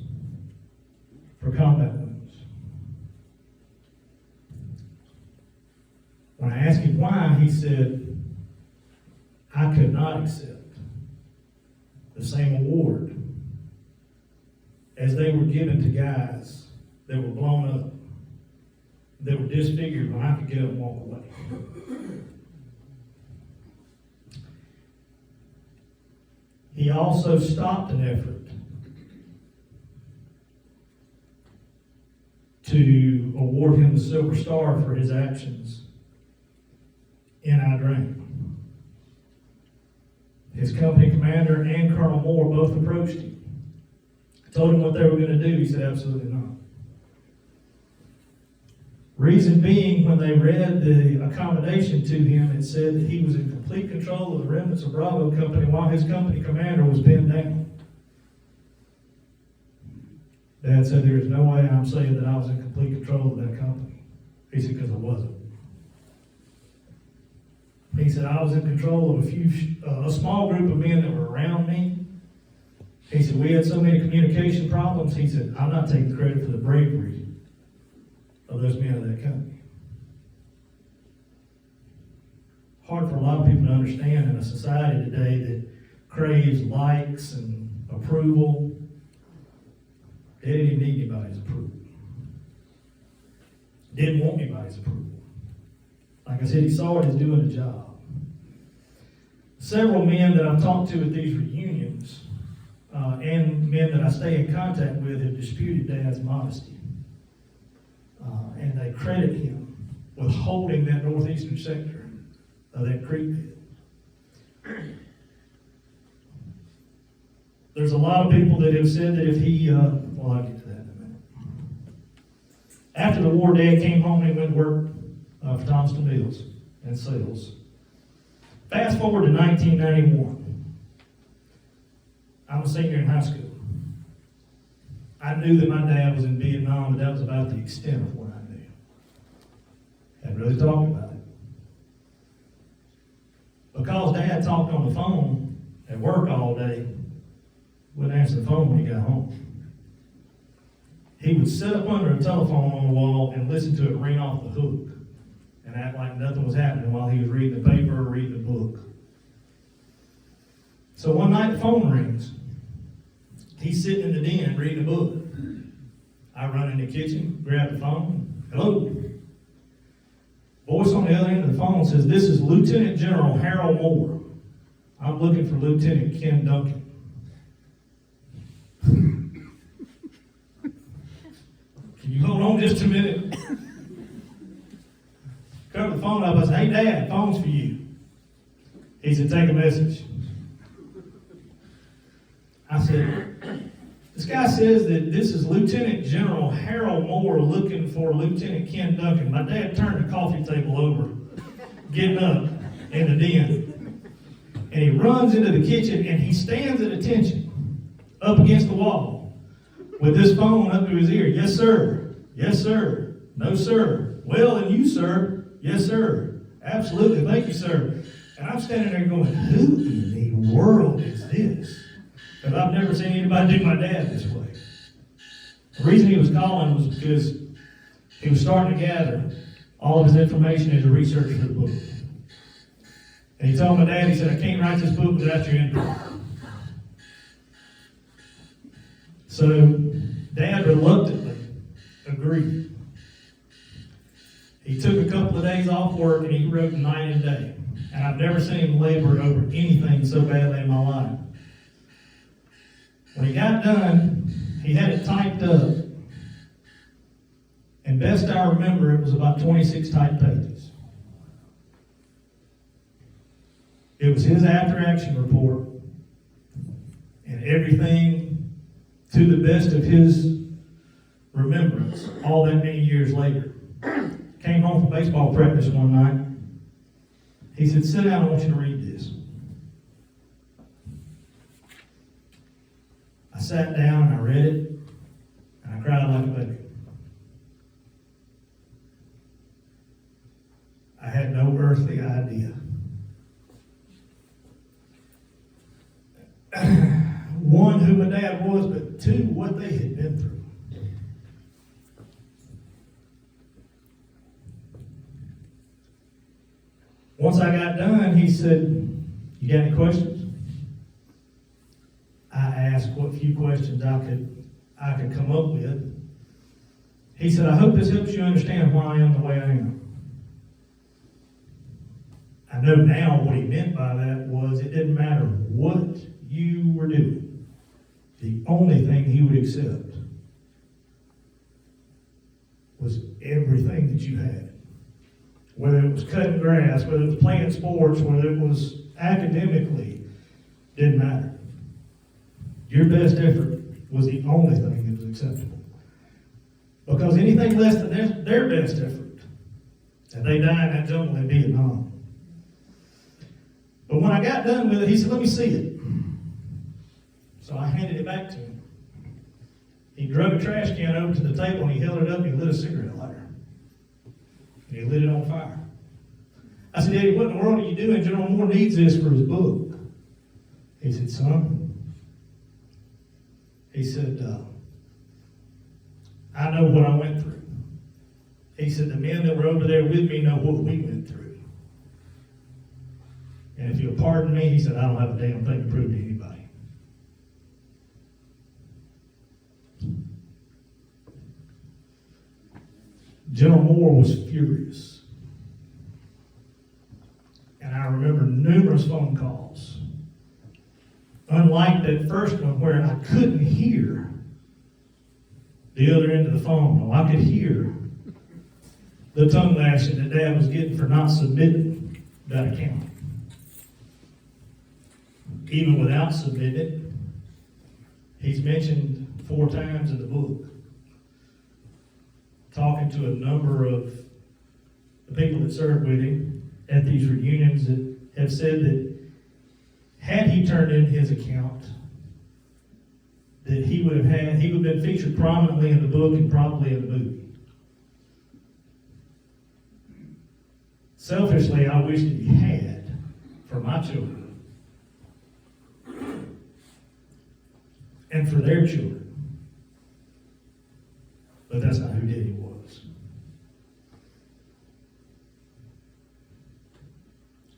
for combat wounds. he said, I could not accept the same award as they were given to guys that were blown up, that were disfigured when I could get up and walk away. He also stopped an effort to award him the Silver Star for his actions in Drang. His company commander and Colonel Moore both approached him. Told him what they were going to do. He said, absolutely not. Reason being, when they read the accommodation to him, it said that he was in complete control of the remnants of Bravo Company while his company commander was pinned down. Dad said, there is no way I'm saying that I was in complete control of that company. He said, because I wasn't. He said, I was in control of a small group of men that were around me. He said, we had so many communication problems. He said, I'm not taking credit for the bravery of those men of that company. Hard for a lot of people to understand in a society today that craves likes and approval. They didn't even need anybody's approval. Didn't want anybody's approval. Like I said, he saw it as doing the job. Several men that I've talked to at these reunions and men that I stay in contact with have disputed Dad's modesty. And they credit him with holding that northeastern sector of that creek bed. There's a lot of people that have said that if he, well, I'll get to that in a minute. After the war, Dad came home and he went to work for Thompson Mills in sales. Fast forward to 1991. I'm a senior in high school. I knew that my dad was in Vietnam, but that was about the extent of what I knew. Hadn't really talked about it. Because Dad talked on the phone at work all day, wouldn't answer the phone when he got home. He would sit up under a telephone on the wall and listen to it ring off the hook and act like nothing was happening while he was reading the paper or reading the book. So one night the phone rings. He's sitting in the den reading a book. I run in the kitchen, grab the phone. Hello. Voice on the other end of the phone says, this is Lieutenant General Harold Moore. I'm looking for Lieutenant Ken Duncan. Can you hold on just a minute? Cover the phone up. I said, hey, Dad, phone's for you. He said, take a message. I said, this guy says that this is Lieutenant General Harold Moore looking for Lieutenant Ken Duncan. My dad turned the coffee table over, getting up in the den. And he runs into the kitchen and he stands at attention up against the wall with this phone up to his ear. Yes, sir. Yes, sir. No, sir. Well, and you, sir. Yes, sir. Absolutely. Thank you, sir. And I'm standing there going, who in the world is this? Because I've never seen anybody do my dad this way. The reason he was calling was because he was starting to gather all of his information as a researcher for the book. And he told my dad, he said, I can't write this book without your input. So Dad reluctantly agreed. He took a couple of days off work and he wrote night and day. And I've never seen him labor over anything so badly in my life. When he got done, he had it typed up. And best I remember, it was about 26 typed pages. It was his after-action report. And everything to the best of his remembrance, all that many years later. Came home from baseball practice one night. He said, sit down, I want you to read this. I sat down and I read it, and I cried like a baby. I had no earthly idea. One, who my dad was, but two, what they had been through. Once I got done, he said, "You got any questions?" I asked what few questions I could come up with. He said, "I hope this helps you understand why I am the way I am." I know now what he meant by that was it didn't matter what you were doing. The only thing he would accept was everything that you had. Whether it was cutting grass, whether it was playing sports, whether it was academically, didn't matter. Your best effort was the only thing that was acceptable. Because anything less than their best effort, and they died in that jungle in Vietnam. But when I got done with it, he said, "Let me see it." So I handed it back to him. He drug a trash can over to the table and he held it up and he lit a cigarette lighter. And he lit it on fire. I said, "Daddy, what in the world are you doing? General Moore needs this for his book." He said, "Son," he said, "I know what I went through." He said, "The men that were over there with me know what we went through. And if you'll pardon me," he said, "I don't have a damn thing to prove to anybody." General Moore was furious. And I remember numerous phone calls. Unlike that first one where I couldn't hear the other end of the phone. No, I could hear the tongue lashing that Dad was getting for not submitting that account. Even without submitting it, he's mentioned 4 times in the book, talking to a number of the people that served with him at these reunions that have said that had he turned in his account, that he would have been featured prominently in the book and probably in the movie. Selfishly, I wish that he had for my children and for their children. But that's not who Daddy was.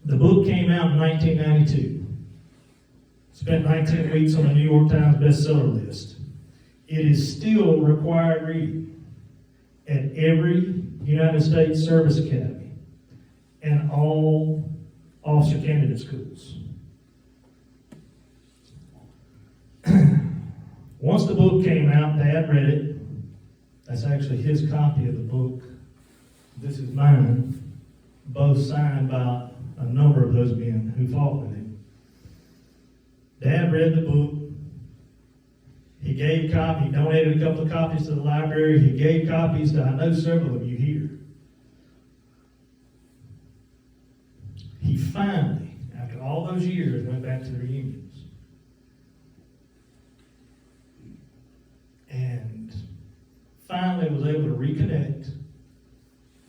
The book came out in 1992. Spent 19 weeks on the New York Times bestseller list. It is still required reading at every United States Service Academy and all officer candidate schools. Once the book came out, Dad read it. That's actually his copy of the book. This is mine, both signed by a number of those men who fought with him. Dad read the book. He donated a couple of copies to the library. He gave copies to, I know, several of you here. He finally, after all those years, went back to the reunions. And finally was able to reconnect,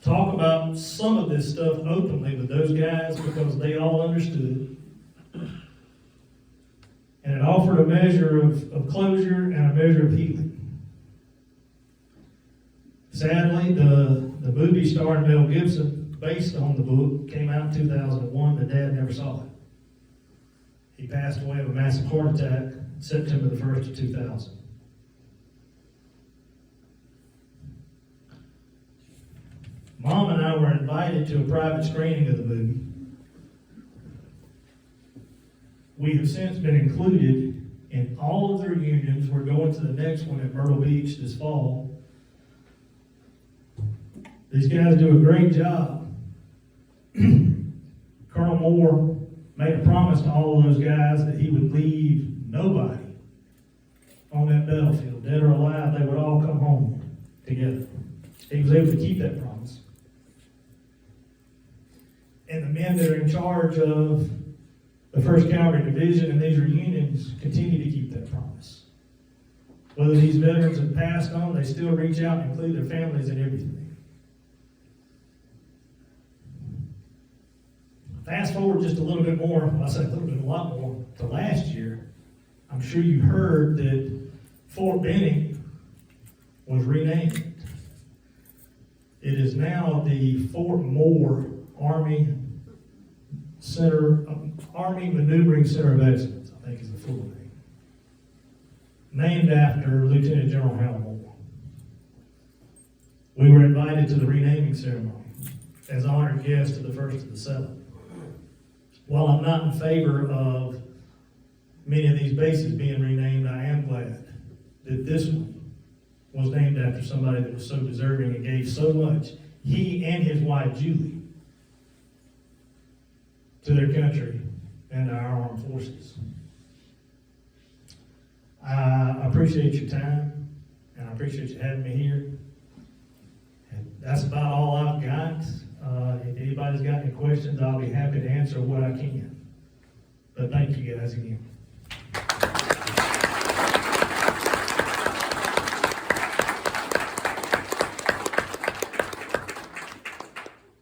talk about some of this stuff openly with those guys because they all understood. And it offered a measure of closure and a measure of healing. Sadly, the movie starring Mel Gibson, based on the book, came out in 2001, but Dad never saw it. He passed away of a massive heart attack September the 1st of 2000. Mom and I were invited to a private screening of the movie. We have since been included in all of the reunions. We're going to the next one at Myrtle Beach this fall. These guys do a great job. Colonel Moore made a promise to all of those guys that he would leave nobody on that battlefield, dead or alive. They would all come home together. He was able to keep that promise. And the men that are in charge of the 1st Cavalry Division and these reunions continue to keep that promise. Whether these veterans have passed on, they still reach out and include their families in everything. Fast forward just a little bit more, well, I say a little bit, a lot more, to last year. I'm sure you heard that Fort Benning was renamed. It is now the Fort Moore Army Army Maneuvering Center of Excellence, I think is the full name, named after Lieutenant General Hal Moore. We were invited to the renaming ceremony as honored guests of the first of the seven. While I'm not in favor of many of these bases being renamed, I am glad that this one was named after somebody that was so deserving and gave so much, he and his wife Julie, to their country and our armed forces. I appreciate your time, and I appreciate you having me here. And that's about all I've got. If anybody's got any questions, I'll be happy to answer what I can. But thank you guys again.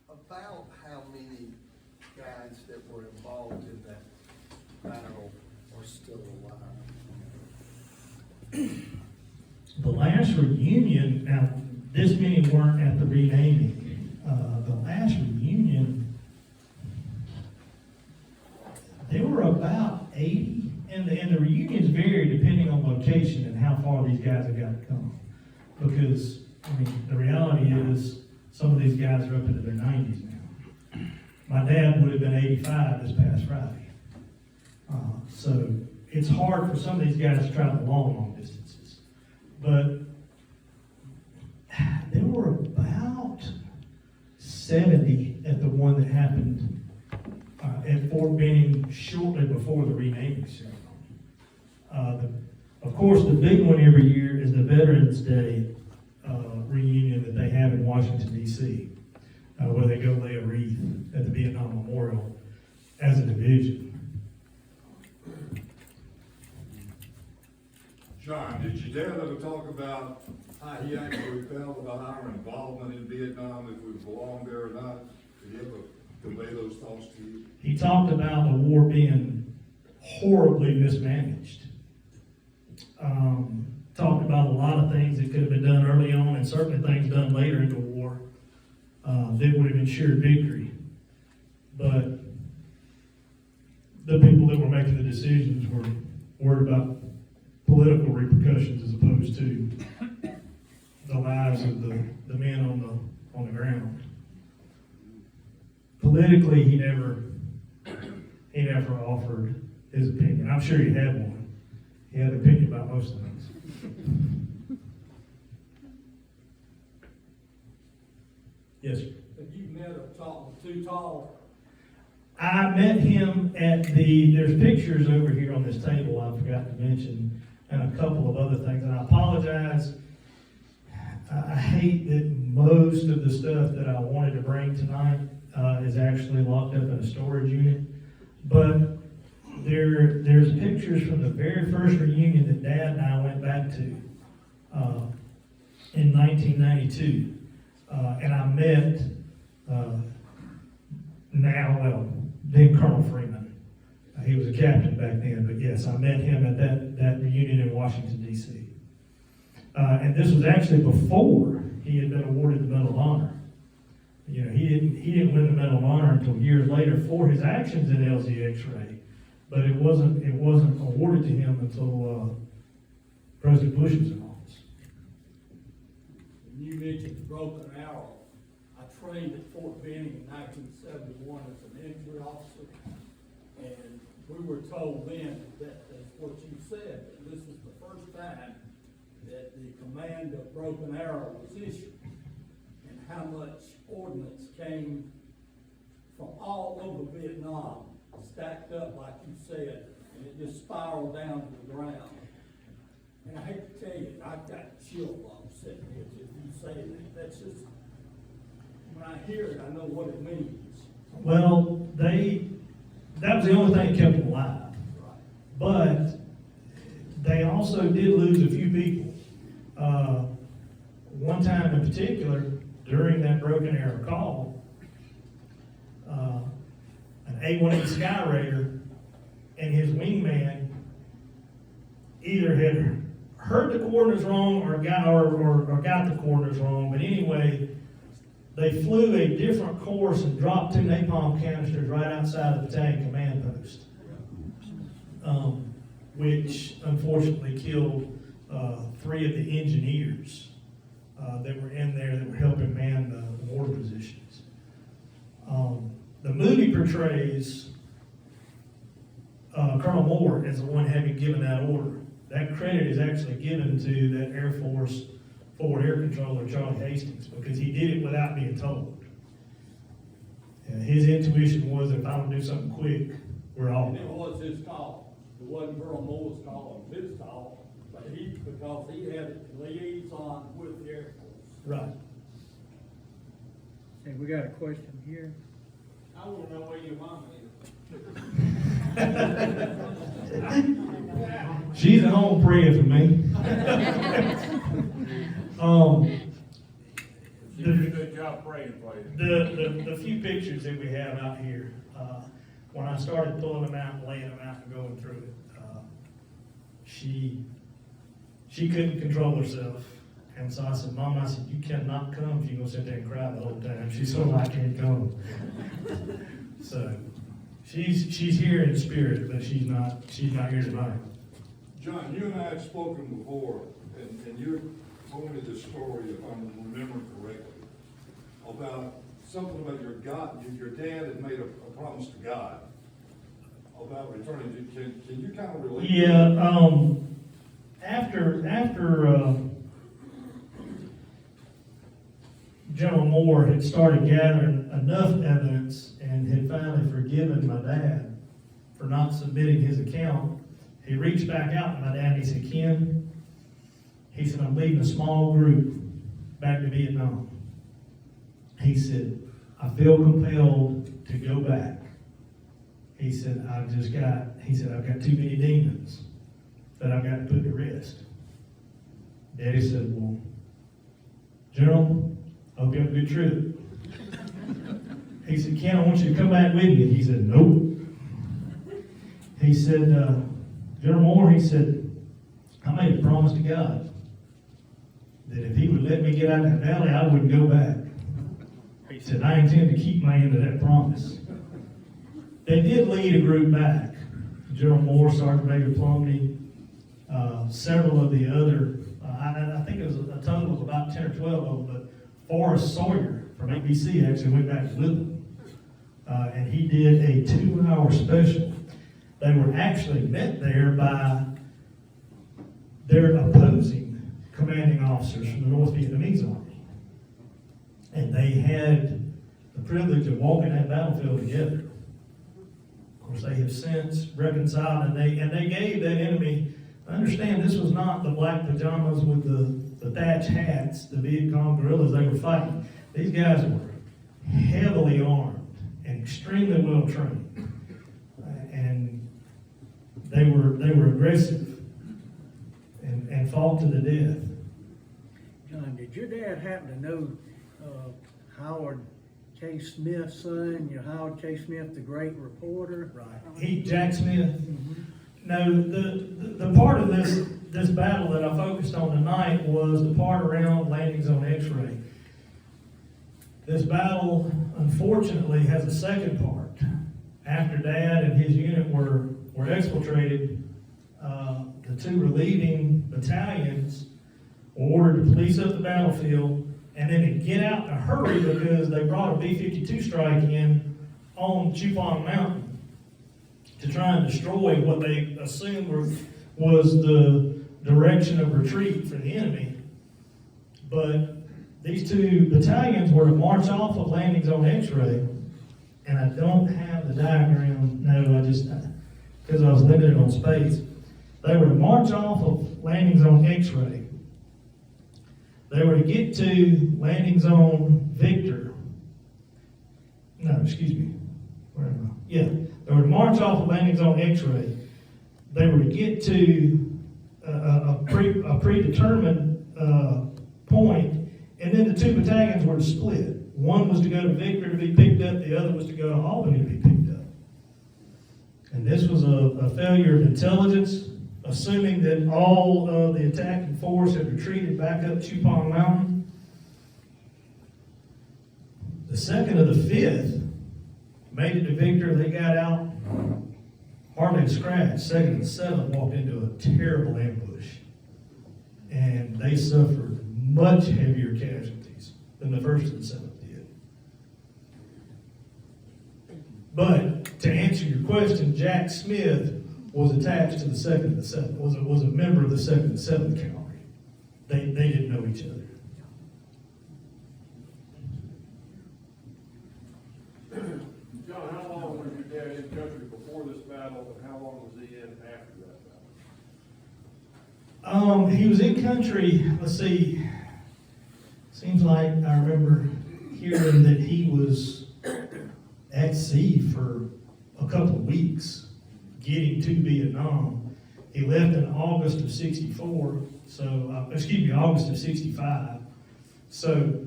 About how many guys that were involved in that battle are still alive? The last reunion, now this many weren't at the renaming. The last reunion, there were about 80, and the reunions vary depending on location and how far these guys have got to come. Because, I mean, the reality is, some of these guys are up into their 90s now. My dad would have been 85 this past Friday. So it's hard for some of these guys to travel long distances. But there were about 70 at the one that happened at Fort Benning shortly before the renaming ceremony. Of course, the big one every year is the Veterans Day reunion that they have in Washington, D.C., where they go lay a wreath at the Vietnam Memorial as a division. John, did your dad ever talk about how he actually felt about our involvement in Vietnam, if we belonged there or not? Did he ever convey those thoughts to you? He talked about the war being horribly mismanaged. Talked about a lot of things that could have been done early on, and certainly things done later in the war that would have ensured victory. But the people that were making the decisions were worried about political repercussions as opposed to the lives of the men on the ground. Politically, he never offered his opinion. I'm sure he had one. He had an opinion about most things. Yes, sir. Have you met or talked with Too Tall? I met him at there's pictures over here on this table I forgot to mention, and a couple of other things, and I apologize. I hate that most of the stuff that I wanted to bring tonight is actually locked up in a storage unit, but there's pictures from the very first reunion that Dad and I went back to in 1992, and I met then Colonel Freeman. He was a captain back then, but yes, I met him at that reunion in Washington, D.C. And this was actually before he had been awarded the Medal of Honor. You know, he didn't win the Medal of Honor until years later for his actions in LZX-ray, but it wasn't awarded to him until President Bush was in office. You mentioned the broken arrow. I trained at Fort Benning in 1971 as an infantry officer, and we were told then that that's what you said, that this was the first time that the command of broken arrow was issued, and how much ordnance came from all over Vietnam, stacked up like you said, and it just spiraled down to the ground. And I hate to tell you, I've got chill bumps sitting here if you say that. That's just, when I hear it, I know what it means. Well, that was the only thing that kept them alive. Right. But they also did lose a few people. One time in particular, during that broken arrow call, an A-1A Sky Raider and his wingman either had heard the coordinates wrong or got the coordinates wrong. But anyway, they flew a different course and dropped 2 napalm canisters right outside the battalion command post, which unfortunately killed 3 of the engineers that were in there that were helping man the mortar positions. The movie portrays Colonel Moore as the one having given that order. That credit is actually given to that Air Force Forward Air Controller, Charlie Hastings, because he did it without being told. And his intuition was, if I don't do something quick, we're all And it was his call. It wasn't Colonel Moore's call, it was his call, but because he had liaison with the Air Force. right. Okay, we got a question here. I wanna know where your mama is. She's at home praying for me. She did a good job praying for you. The few pictures that we have out here, when I started pulling them out, and laying them out, and going through it, she couldn't control herself. And so I said, Mom, I said, you cannot come if you're going to sit there and cry the whole time. She said, I can't come. So she's here in spirit, but she's not here tonight. John, you and I had spoken before, and you told me this story, if I'm remembering correctly, about something about your dad had made a promise to God about returning. Can you kind of relate? Yeah, after General Moore had started gathering enough evidence and had finally forgiven my dad for not submitting his account, he reached back out to my dad and he said, Ken, he said, I'm leading a small group back to Vietnam. He said, I feel compelled to go back. He said, I've got too many demons that I've got to put to rest. Daddy said, well, General, I hope you have a good trip. He said, Ken, I want you to come back with me. He said, nope. He said, General Moore, he said, I made a promise to God that if he would let me get out of that valley, I wouldn't go back. He said, I intend to keep my end of that promise. They did lead a group back. General Moore, Sergeant Major Plumley, several of the other, I think it was a total of about 10 or 12 of them, but Forrest Sawyer from ABC actually went back with them. And he did a 2-hour special. They were actually met there by their opposing commanding officers from the North Vietnamese Army. And they had the privilege of walking that battlefield together. Of course, they have since reconciled, and they gave that enemy, understand this was not the black pajamas with the thatch hats, the Viet Cong guerrillas they were fighting. These guys were heavily armed and extremely well trained. And they were aggressive and fought to the death. John, did your dad happen to know Howard K. Smith's son? Howard K. Smith, the great reporter? Right. Jack Smith. Mm-hmm. No, the part of this battle that I focused on tonight was the part around landing zone X-ray. This battle, unfortunately, has a second part. After Dad and his unit were exfiltrated, the 2 relieving battalions were ordered to police up the battlefield and then to get out in a hurry because they brought a B-52 strike in on Chupong Mountain to try and destroy what they assumed was the direction of retreat for the enemy. But these 2 battalions were to march off of landing zone X-ray, and I don't have the diagram, because I was limited on space. They were to march off of landing zone X-ray. They were to get to landing zone Victor. No, excuse me. Where am I? Yeah. They were to march off of landing zone X-ray. They were to get to a predetermined point, and then the 2 battalions were to split. One was to go to Victor to be picked up, the other was to go to Albany to be picked up. And this was a failure of intelligence, assuming that all of the attacking force had retreated back up Chupong Mountain. The second of the fifth made it to Victor. They got out, hardly a scratch. Second of the seventh walked into a terrible ambush. And they suffered much heavier casualties than the first and the seventh did. But to answer your question, Jack Smith was attached to the second and the seventh, was a member of the second and seventh cavalry. They didn't know each other. John, how long was your dad in country before this battle, and how long was he in after that battle? He was in country, let's see, seems like I remember hearing that he was at sea for a couple of weeks, getting to Vietnam. He left in August of 64, August of 65. So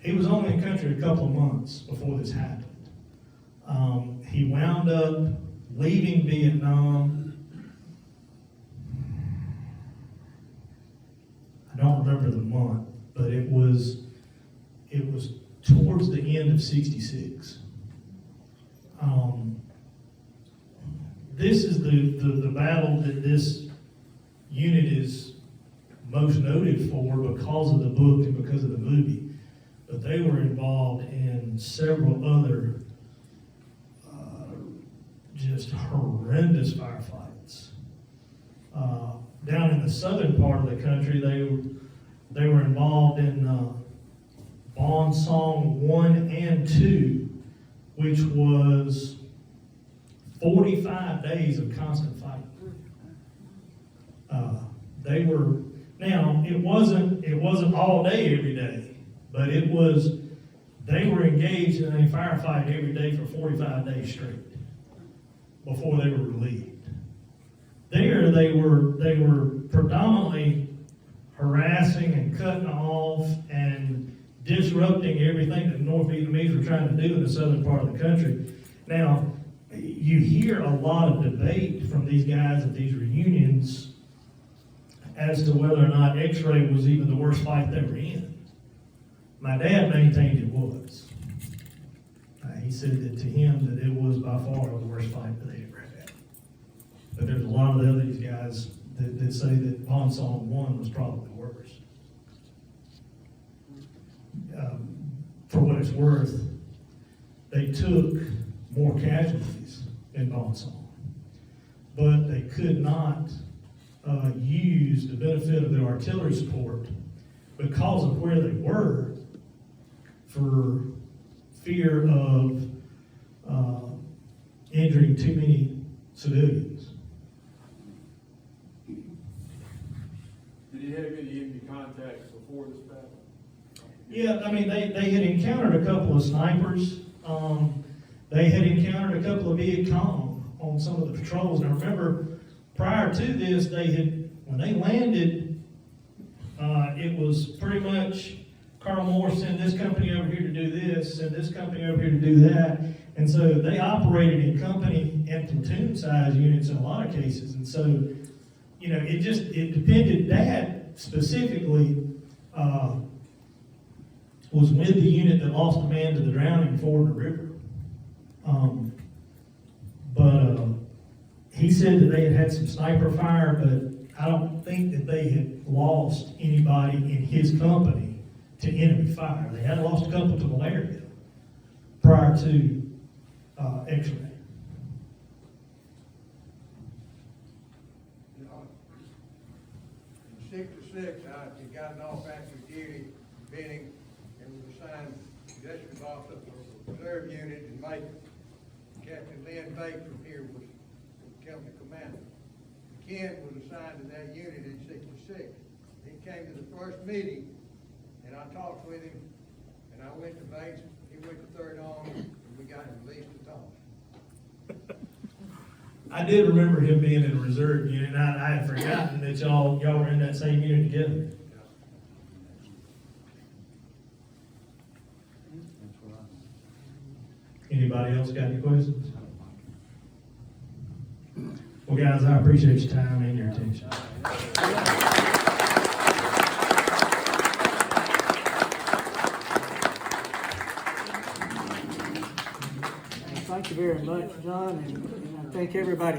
he was only in country a couple of months before this happened. He wound up leaving Vietnam. I don't remember the month, but it was towards the end of 66. This is the battle that this unit is most noted for because of the book and because of the movie. But they were involved in several other just horrendous firefights. Down in the southern part of the country, they were involved in Bon Song 1 and 2, which was 45 days of constant fighting. They were, now, it wasn't all day every day, but they were engaged in a firefight every day for 45 days straight before they were relieved. There, they were predominantly harassing and cutting off and disrupting everything that the North Vietnamese were trying to do in the southern part of the country. Now, you hear a lot of debate from these guys at these reunions as to whether or not X-ray was even the worst fight they were in. My dad maintained it was. He said that to him that it was by far the worst fight that they ever had. But there's a lot of the other guys that say that Bon Song 1 was probably the worst. For what it's worth, they took more casualties in Bon Song, but they could not use the benefit of their artillery support because of where they were for fear of injuring too many civilians. Did he have any enemy contacts before this battle? Yeah, I mean, they had encountered a couple of snipers. They had encountered a couple of Viet Cong on some of the patrols. And I remember prior to this, when they landed, it was pretty much Colonel Moore send this company over here to do this, send this company over here to do that. And so they operated in company and platoon size units in a lot of cases. And so, it depended. Dad specifically was with the unit that lost a man to the drowning before the river. But he said that they had some sniper fire, but I don't think that they had lost anybody in his company to enemy fire. They had lost a couple to malaria prior to X-ray. In 66, I had gotten off active duty, Benning, and was assigned pedestrian officer for the reserve unit in Macon. Captain Lynn Bates from here was company commander. Ken was assigned to that unit in 66. He came to the first meeting, and I talked with him, and I went to Bates, he went to Third Army, and we got him released to talk. I did remember him being in a reserve unit, and I had forgotten that y'all were in that same unit together. Anybody else got any questions? Well, guys, I appreciate your time and your attention. very much, John, and I thank everybody